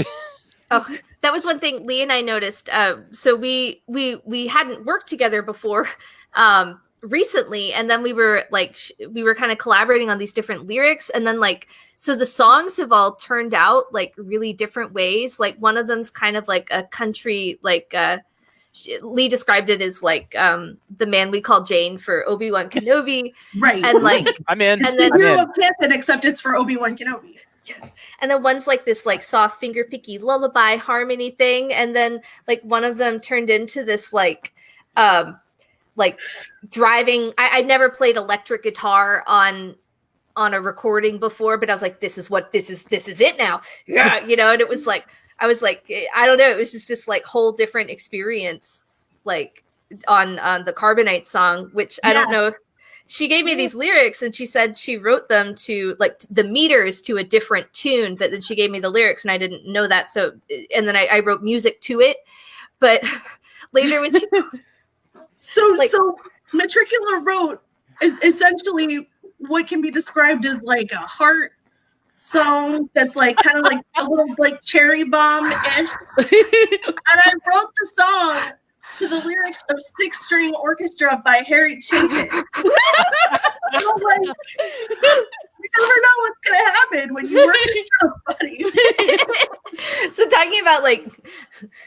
That was one thing Leigh and I noticed. So we hadn't worked together before, recently, and then we were like we were kind of collaborating on these different lyrics, and then like so the songs have all turned out like really different ways. Like one of them's kind of like a country, like Leigh described it as like the man we call Jane for Obi-Wan Kenobi, Right. and like I'm in. It's and then the hero of canon, except it's for Obi-Wan Kenobi. and then one's like this like soft finger picky lullaby harmony thing, and then like one of them turned into this like driving. I'd never played electric guitar on a recording before, but I was like, this is it now. Yeah, you know, and it was like I was like, I don't know, it was just this like whole different experience like on the Carbonite song, which I don't know if she gave me these lyrics and she said she wrote them to like the meters to a different tune, but then she gave me the lyrics and I didn't know that. So, and then I wrote music to it, but later when she So Metricula wrote is essentially what can be described as like a heart song that's like kind of like a little like cherry bomb-ish. And I wrote the song to the lyrics of Six String Orchestra by Harry Chapin. So like, you never know what's gonna happen when you work with somebody. So talking about like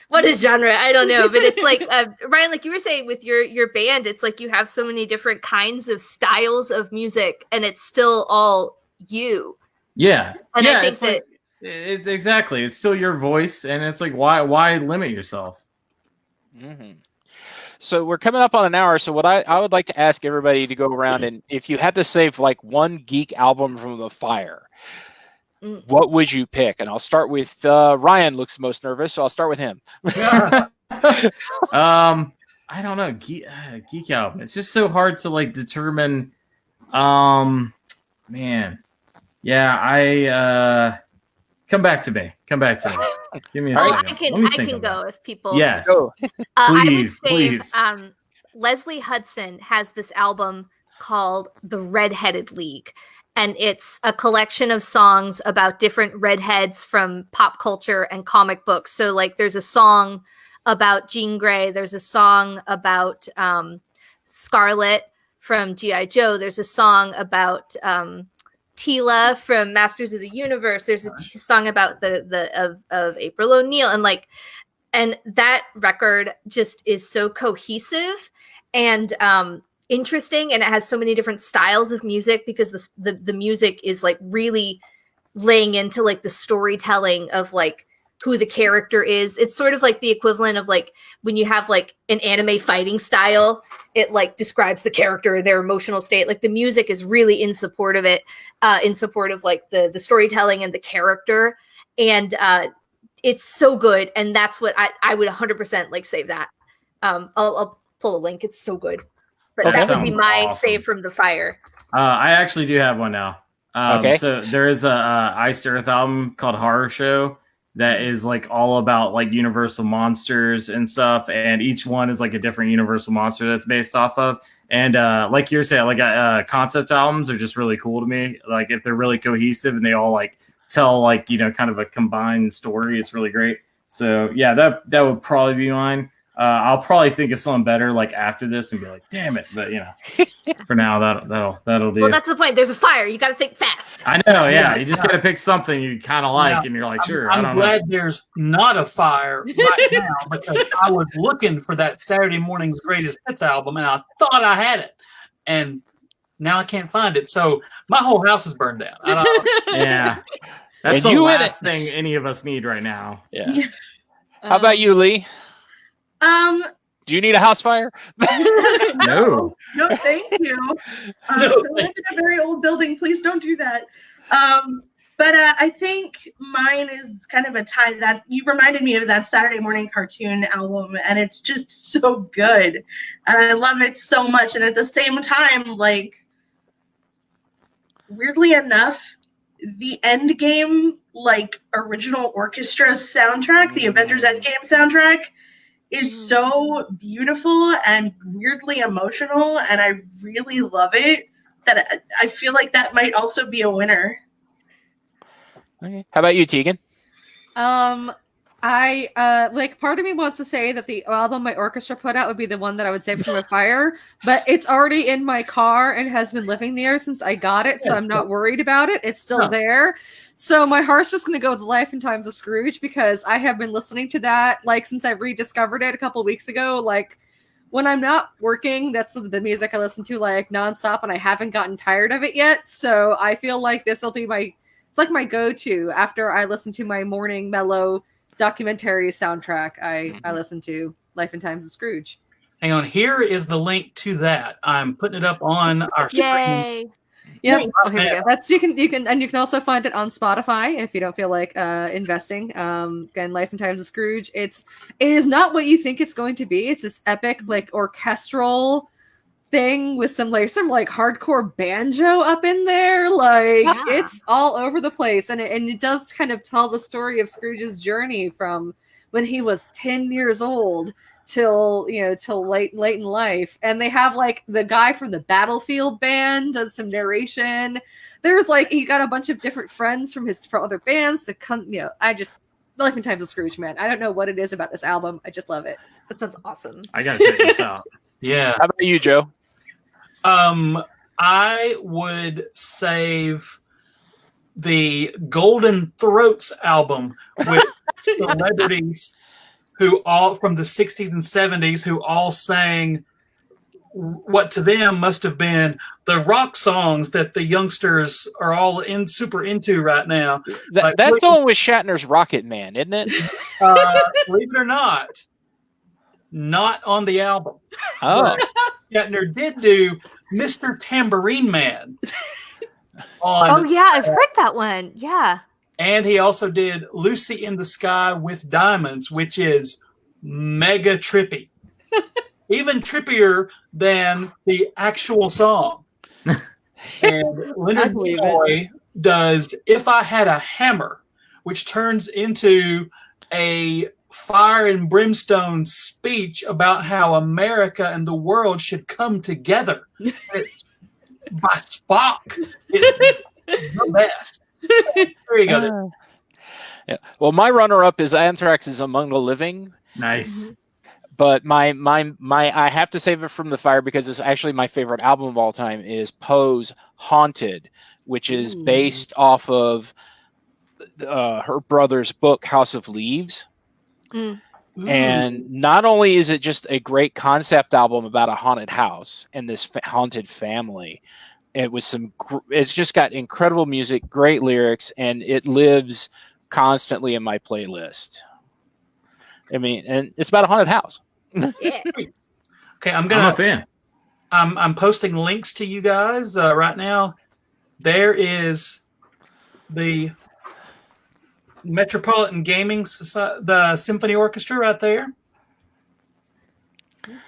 what is genre, I don't know, but it's like Ryan, like you were saying with your band, it's like you have so many different kinds of styles of music and it's still all you. Yeah. And yeah, I think it's like, it's exactly, it's still your voice, and it's like why limit yourself? Mm-hmm. So we're coming up on an hour. So what I would like to ask everybody to go around, and if you had to save like one geek album from the fire, what would you pick? And I'll start with Ryan. Looks most nervous, so I'll start with him. I don't know, geek album. It's just so hard to like determine. Man, yeah, I come back to me. Give me a second. I can go if people. Yes. Please, I would say please. Leslie Hudson has this album called The Redheaded League, and it's a collection of songs about different redheads from pop culture and comic books. So like there's a song about Jean Grey, there's a song about Scarlet from G.I. Joe, there's a song about Tila from Masters of the Universe. There's a song about of April O'Neil, and that record just is so cohesive and interesting, and it has so many different styles of music because the music is like really laying into like the storytelling of like who the character is. It's sort of like the equivalent of like when you have like an anime fighting style, it like describes the character, their emotional state. Like the music is really in support of it, in support of like the storytelling and the character. And it's so good. And that's what I would 100% like save that. I'll pull a link. It's so good. But that would be my save from the fire. I actually do have one now. Okay. So there is a Iced Earth album called Horror Show that is like all about like Universal monsters and stuff, and each one is like a different Universal monster that's based off of. And like you're saying, like concept albums are just really cool to me. Like if they're really cohesive and they all like tell like, you know, kind of a combined story, it's really great. So yeah, that would probably be mine. I'll probably think of something better like after this and be like, damn it. But you know, for now that'll do. Well, that's the point. There's a fire. You got to think fast. I know. Yeah. You just got to pick something you kind of like and you're like, sure. I'm glad there's not a fire right now because I was looking for that Saturday Morning's Greatest Hits album and I thought I had it. And now I can't find it. So my whole house is burned down. Yeah. That's the last thing any of us need right now. Yeah. How about you, Leigh? Do you need a house fire? No, thank you. I live in a very old building. Please don't do that. But I think mine is kind of a tie. That you reminded me of that Saturday Morning Cartoon album, and it's just so good, and I love it so much. And at the same time, like weirdly enough, the Endgame like original orchestra soundtrack, the Avengers Endgame soundtrack, is so beautiful and weirdly emotional, and I really love it. That I feel like that might also be a winner. Okay. How about you, Tegan? like part of me wants to say that the album my orchestra put out would be the one that I would save from a fire, but it's already in my car and has been living there since I got it, so I'm not worried about it. It's still there. So my heart's just gonna go with Life and Times of Scrooge because I have been listening to that like since I rediscovered it a couple weeks ago. Like when I'm not working, that's the music I listen to like nonstop, and I haven't gotten tired of it yet. So I feel like this will be it's like my go-to after I listen to my morning mellow documentary soundtrack. I listen to Life and Times of Scrooge. Hang on, here is the link to that. I'm putting it up on our screen. Yay! Yep. Oh, here we go. That's you can also find it on Spotify if you don't feel like investing. Again, Life and Times of Scrooge. It is not what you think it's going to be. It's this epic like orchestral thing with some hardcore banjo up in there. Like it's all over the place, and it does kind of tell the story of Scrooge's journey from when he was 10 years old till late in life. And they have like the guy from the Battlefield band does some narration. There's like he got a bunch of different friends from other bands to come. Life and Times of Scrooge, man. I don't know what it is about this album. I just love it. That sounds awesome. I gotta check this out. Yeah. How about you, Joe? I would save the Golden Throats album with celebrities who all from the 60s and 70s who all sang what to them must have been the rock songs that the youngsters are all super into right now. That's the one with Shatner's Rocket Man, isn't it? Believe it or not on the album. Oh. Shatner did do Mr. Tambourine Man. Oh yeah, I've heard that one. Yeah. And he also did Lucy in the Sky with Diamonds, which is mega trippy. Even trippier than the actual song. And Leonard Nimoy does If I Had a Hammer, which turns into a fire and brimstone speech about how America and the world should come together. It's by Spock. It's the best. There you go. Yeah. Well, my runner-up is Anthrax is Among the Living. Nice. But my I have to save it from the fire because it's actually my favorite album of all time is Poe's Haunted, which is based off of her brother's book House of Leaves. And not only is it just a great concept album about a haunted house and this haunted family, it's just got incredible music, great lyrics, and it lives constantly in my playlist. I mean, and it's about a haunted house. Yeah. Okay, I'm a fan. I'm posting links to you guys right now. There is the Metropolitan Gaming Society, the Symphony Orchestra right there.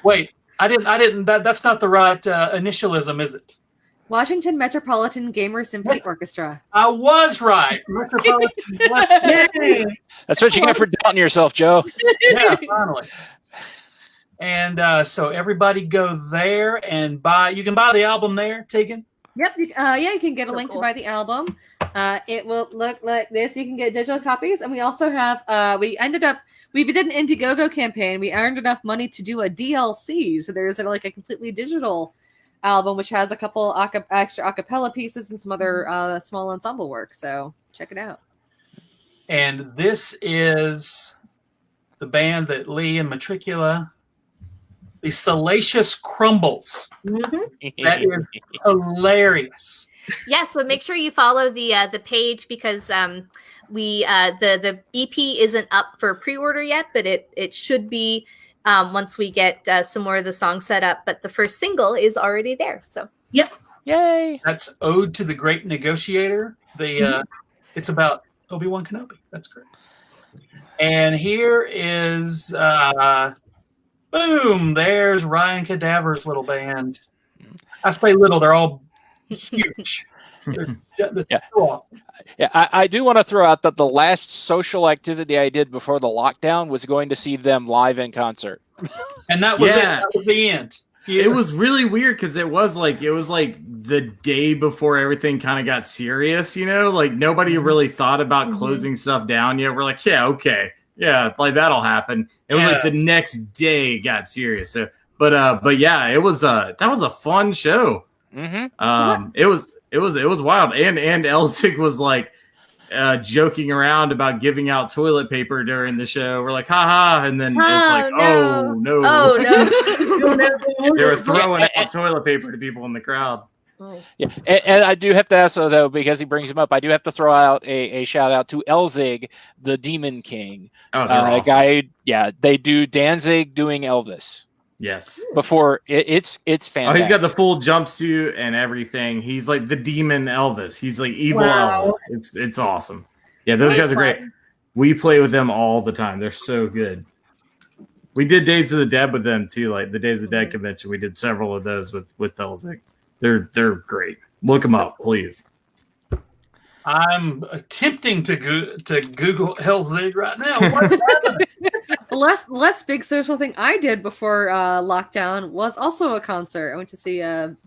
Wait, I didn't. That's not the right initialism, is it? Washington Metropolitan Gamer Symphony Orchestra. I was right. Metropolitan. Yay. That's what you get for doubting yourself, Joe. Yeah, finally. And so everybody go there and buy. You can buy the album there, Tegan. Yep. You can get a link to buy the album. It will look like this. You can get digital copies, and we also have. We did an Indiegogo campaign. We earned enough money to do a DLC. So there's like a completely digital album, which has a couple extra a cappella pieces and some other small ensemble work. So check it out. And this is the band that Leigh and Metricula, the Salacious Crumbles. That is hilarious. Yeah, so make sure you follow the page because the EP isn't up for pre-order yet, but it should be once we get some more of the songs set up. But the first single is already there. So yep, yay! That's Ode to the Great Negotiator. It's about Obi-Wan Kenobi. That's great. And here is boom. There's Ryan Cadaver's little band. I say little; they're all huge. That's so awesome. Yeah, I do want to throw out that the last social activity I did before the lockdown was going to see them live in concert. And that was it. That was the end. Yeah. It was really weird because it was like the day before everything kind of got serious, like nobody really thought about closing stuff down yet. We're like, yeah, okay. yeah, like that'll happen. It was like the next day it got serious. So, but yeah, it was that was a fun show. It was wild, and Elzig was like joking around about giving out toilet paper during the show. We're like, haha, and then it's like, no. no, Oh no. they were throwing out toilet paper to people in the crowd. Yeah, and I do have to ask though, because he brings him up, I do have to throw out a shout out to Elzig, the Demon King. Oh, they're awesome. Guy, yeah, they do Danzig doing Elvis. Yes. Before it's fantastic. Oh, he's got the full jumpsuit and everything. He's like the demon Elvis. He's like evil Elvis. It's awesome. Yeah, those guys are great. We play with them all the time. They're so good. We did Days of the Dead with them too, like the Days of the Dead convention. We did several of those with Elzig. They're great. Look them up, please. I'm attempting to Google Elzig right now. What's happening? The last big social thing I did before lockdown was also a concert. I went to see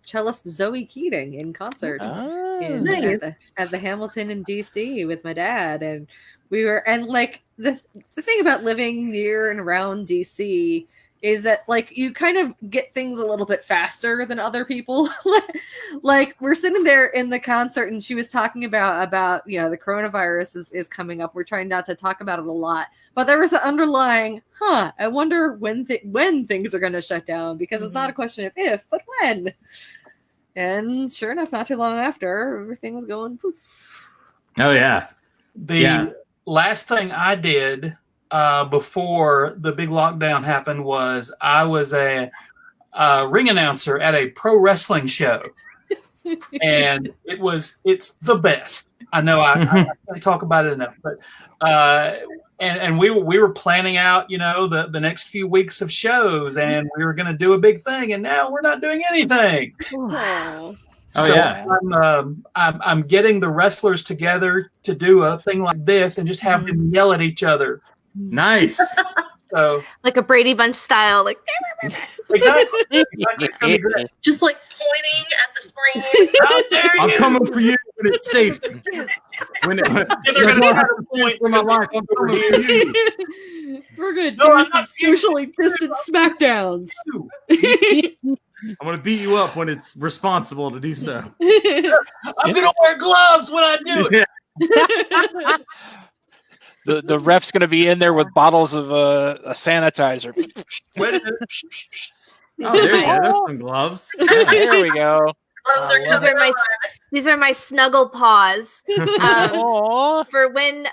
cellist Zoe Keating in concert at the Hamilton in DC with my dad, and we were like the thing about living near and around DC is that like you kind of get things a little bit faster than other people. Like we're sitting there in the concert and she was talking about the coronavirus is coming up. We're trying not to talk about it a lot, but there was an underlying, I wonder when things are going to shut down, because it's not a question of if, but when. And sure enough, not too long after, everything was going poof. Oh yeah. The last thing I did before the big lockdown happened was I was a ring announcer at a pro wrestling show, and it's the best. I know I can't talk about it enough, but and we were planning out the next few weeks of shows, and we were going to do a big thing, and now we're not doing anything. I'm getting the wrestlers together to do a thing like this and just have them yell at each other. Nice. So like a Brady Bunch style, like exactly. Just like pointing at the screen. I'm coming for you when it's safe. When they're going to try to point for my life, I'm coming for you. We're going to do some socially distant smackdowns. I'm going to beat you up when it's responsible to do so. I'm going to wear gloves when I do it. The ref's going to be in there with bottles of a sanitizer. Wait a minute. Oh, there you go. That's some gloves. Yeah, there we go. These are my snuggle paws. For when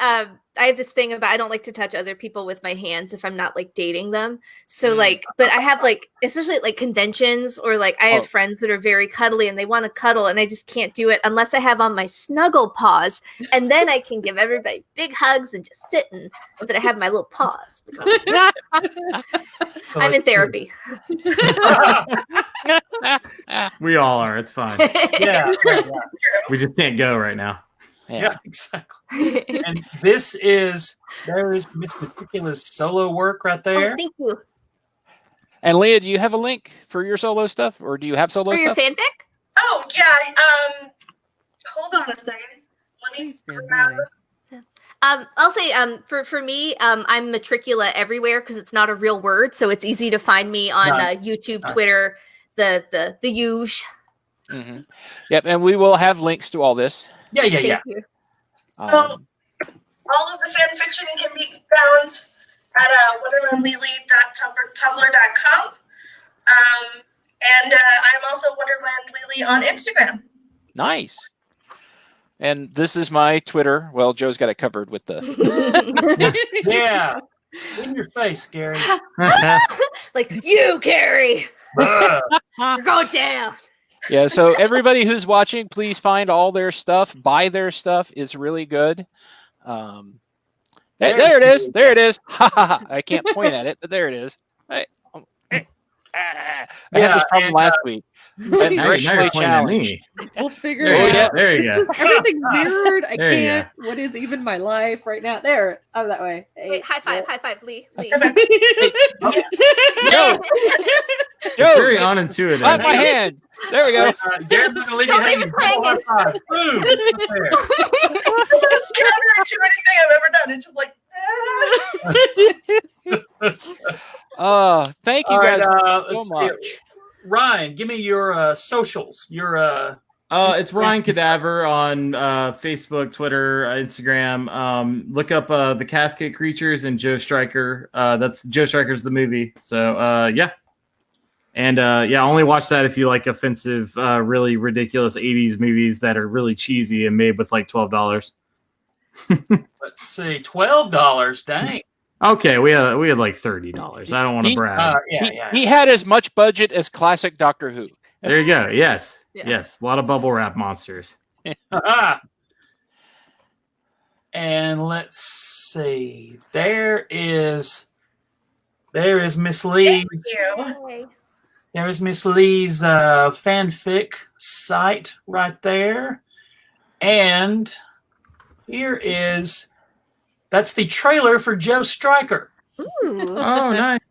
I have this thing about I don't like to touch other people with my hands if I'm not like dating them. So like, but I have like, especially at like conventions or like I have friends that are very cuddly and they want to cuddle and I just can't do it unless I have on my snuggle paws, and then I can give everybody big hugs and just sit but I have my little paws. I'm in therapy. We all are. It's fine. Yeah. We just can't go right now. Yeah, exactly. And there is Miss Metricula's solo work right there. Oh, thank you. And Leah, do you have a link for your solo stuff, or do you have solo stuff? For your fanfic? Oh yeah. Hold on a second. Let me grab. I'll say for me, I'm Metricula everywhere because it's not a real word, so it's easy to find me on YouTube, Twitter, the huge. Mm-hmm. Yep, and we will have links to all this. Yeah. Thank you. So all of the fan fiction can be found at wonderlandlily.tumblr.com. And I'm also wonderlandlily on Instagram. Nice. And this is my Twitter. Well, Joe's got it covered with the... Yeah. In your face, Gary. Like, you, Gary. You're going down. Yeah, so everybody who's watching, please find all their stuff. Buy their stuff. It's really good. There it is. There it is. I can't point at it, but there it is. I had this problem last week. I'm racially challenged. We'll figure it out. There you go. Everything's mirrored. I can't. What is even my life right now? There. I'm that way. Hey. Wait, high five, Lee. Joe. It's very unintuitive. Slap my hand. There we go. Gary's not gonna leave you hanging. Boom. It's counterintuitive anything I've ever done. It's just like. Thank you All right, guys let's so see. much. Ryan, give me your socials. Your It's Ryan Cadaver on Facebook, Twitter, Instagram. Look up the Cascade Creatures and Joe Striker. That's Joe Striker's the movie. So yeah. And only watch that if you like offensive, really ridiculous 80s movies that are really cheesy and made with like $12. let's see, $12. Dang. Okay, we had like $30. I don't want to brag. He had as much budget as classic Doctor Who. There you go. Yes. Yeah. Yes. A lot of bubble wrap monsters. And let's see. There is Miss Lee. Thank you. Yay. There is Miss Lee's fanfic site right there. And that's the trailer for Joe Striker. Ooh. Oh, nice.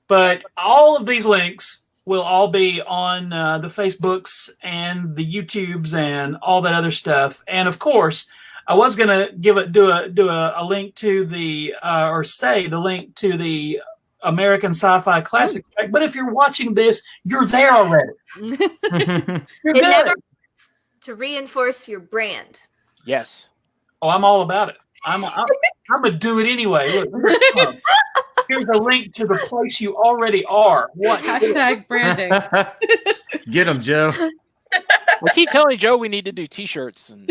But all of these links will all be on the Facebooks and the YouTubes and all that other stuff. And of course, I was gonna do a link to the the link to the American Sci-Fi Classic track. But if you're watching this, you're there already. You're It good. never hurts to reinforce your brand. Yes. Oh, I'm all about it. I'm gonna do it anyway. Look, here's a link to the place you already are. What? Hashtag branding. Get him, Joe. We keep telling Joe we need to do T-shirts. And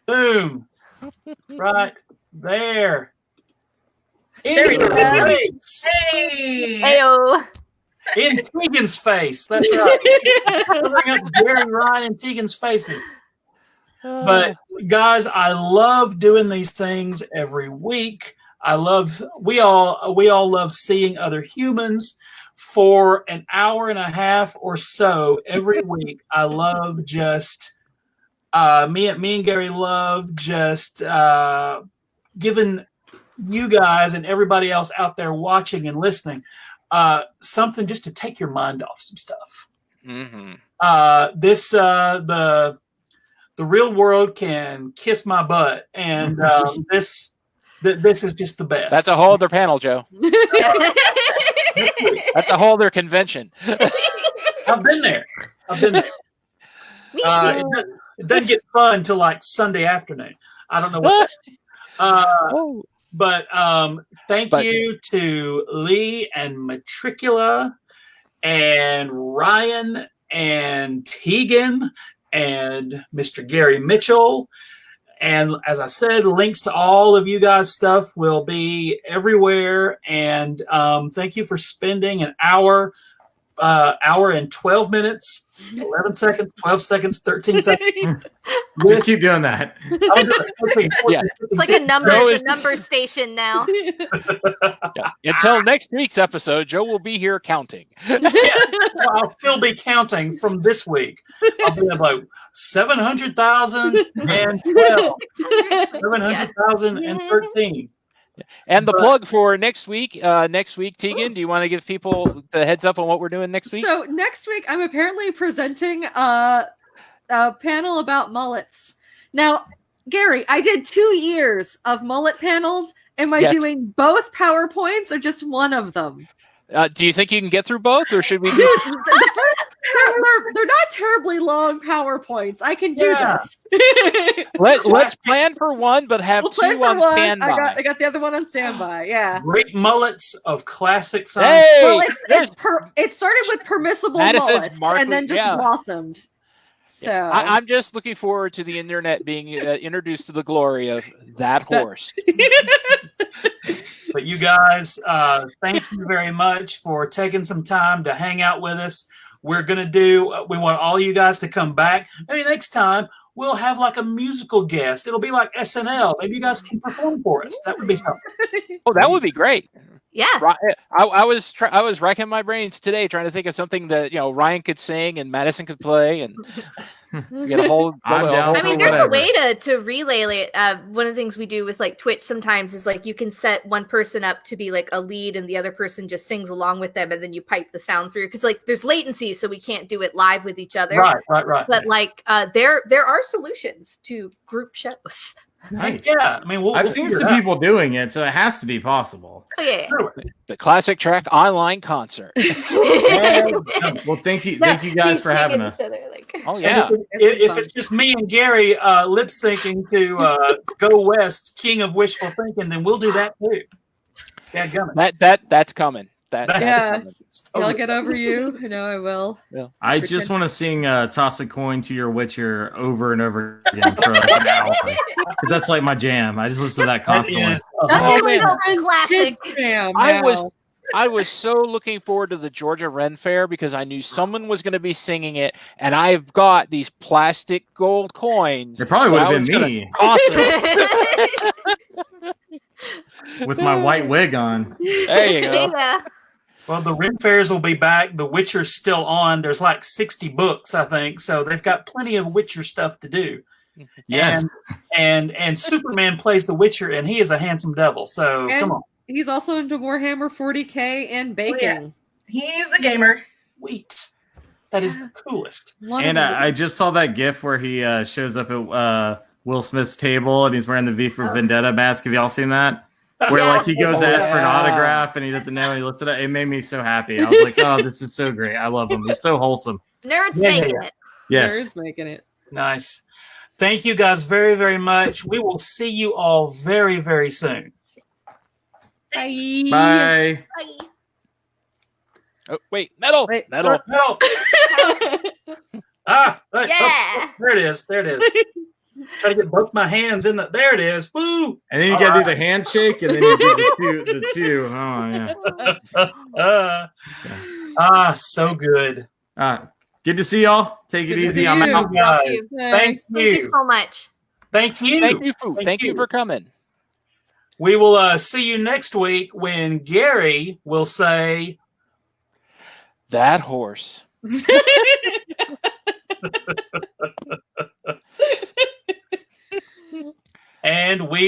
Boom. Right there. There In we your go. face. Hey. Heyo. In Tegan's face. That's right. Bring up Gary, Ryan, and Tegan's faces. But guys, I love doing these things every week. We all love seeing other humans for an hour and a half or so every week. I love just me and Gary love just giving you guys and everybody else out there watching and listening something just to take your mind off some stuff. mm-hmm. The real world can kiss my butt, and this is just the best. That's a whole other panel, Joe. That's a whole other convention. I've been there. Me too. It doesn't get fun until like Sunday afternoon. I don't know what. But thank you to Leigh and Metricula and Ryan and Tegan and Mr. Gary Mitchell. And as I said, links to all of you guys' stuff will be everywhere. And thank you for spending an hour and 12 minutes, 11 seconds, 12 seconds, 13 seconds. Just keep doing that. I'll do it. 13, 14, Yeah. 15, It's like a number, it's a number station now. Yeah. Until next week's episode, Joe will be here counting. Well, I'll still be counting from this week. I'll be about 700,000 and 12, 700,000 and 13. And the plug for next week, Tegan, do you want to give people the heads up on what we're doing next week? So next week, I'm apparently presenting a panel about mullets. Now, Gary, I did 2 years of mullet panels. Am I doing both PowerPoints or just one of them? Do you think you can get through both, or should we do? Dude, the first, they're not terribly long PowerPoints. I can do this. Let's plan for one, but have We'll plan two for on one. standby. I got the other one on standby. Yeah. Great mullets of classic science. Hey, Well, it started with permissible Madison's mullets and then just blossomed. So I'm just looking forward to the internet being introduced to the glory of that horse. But you guys, thank you very much for taking some time to hang out with us. We're going to we want all you guys to come back. Maybe next time we'll have like a musical guest. It'll be like SNL. Maybe you guys can perform for us. That would be something. Oh, that would be great. Yeah. I was racking my brains today trying to think of something that Ryan could sing and Madison could play and get a whole. I mean, there's a way to relay it. One of the things we do with like Twitch sometimes is like you can set one person up to be like a lead and the other person just sings along with them, and then you pipe the sound through because like there's latency, so we can't do it live with each other. Right. But like there are solutions to group shows. Nice. Yeah, I mean, I've we'll seen figure some it out. people doing it, so it has to be possible. Oh yeah. The classic track online concert. Well, thank you guys for having us. Oh And yeah. if it's just me and Gary lip syncing to Go West, King of Wishful Thinking, then we'll do that too. Yeah, gummit. That's coming. That's Yeah. coming. I'll get over you. I know I will. I just want to sing "Toss a Coin to Your Witcher" over and over again for like an hour. 'Cause that's like my jam. I just listen to that constantly. That's man. Classic. I was so looking forward to the Georgia Ren Fair because I knew someone was going to be singing it, and I've got these plastic gold coins. It probably would that I have was been gonna me toss it. with my white wig on. There you go. Yeah. Well, the Ren Fairs will be back. The Witcher's still on. There's like 60 books, I think. So they've got plenty of Witcher stuff to do. Yes. And Superman plays the Witcher, and he is a handsome devil. So And come on. he's also into Warhammer 40K and baking. He's a gamer. Sweet. That is the coolest. And I just saw that GIF where he shows up at Will Smith's table and he's wearing the V for Vendetta mask. Have y'all seen that? Where Yeah. like he goes to ask for an Yeah. autograph and he doesn't know and he lifts it up. It made me so happy. I was like, oh, this is so great. I love him. He's so wholesome. Nerds Yeah, making yeah. it. Yes. Nerds making it. Nice. Thank you guys very, very much. We will see you all very, very soon. Bye. Bye. Bye. Oh, wait, metal. Wait. Metal. No. Right. Yeah. Oh, there it is. There it is. Try to get both my hands in the. There it is. Woo! And then you gotta do the handshake and then you do the two. Oh yeah. So good. Good to see y'all. Take it Good to easy. see I'm you. out. Guys, you. thank Thank you you. so much. Thank you. Thank you, Fu. Thank you for coming. We will see you next week when Gary will say, That horse. and we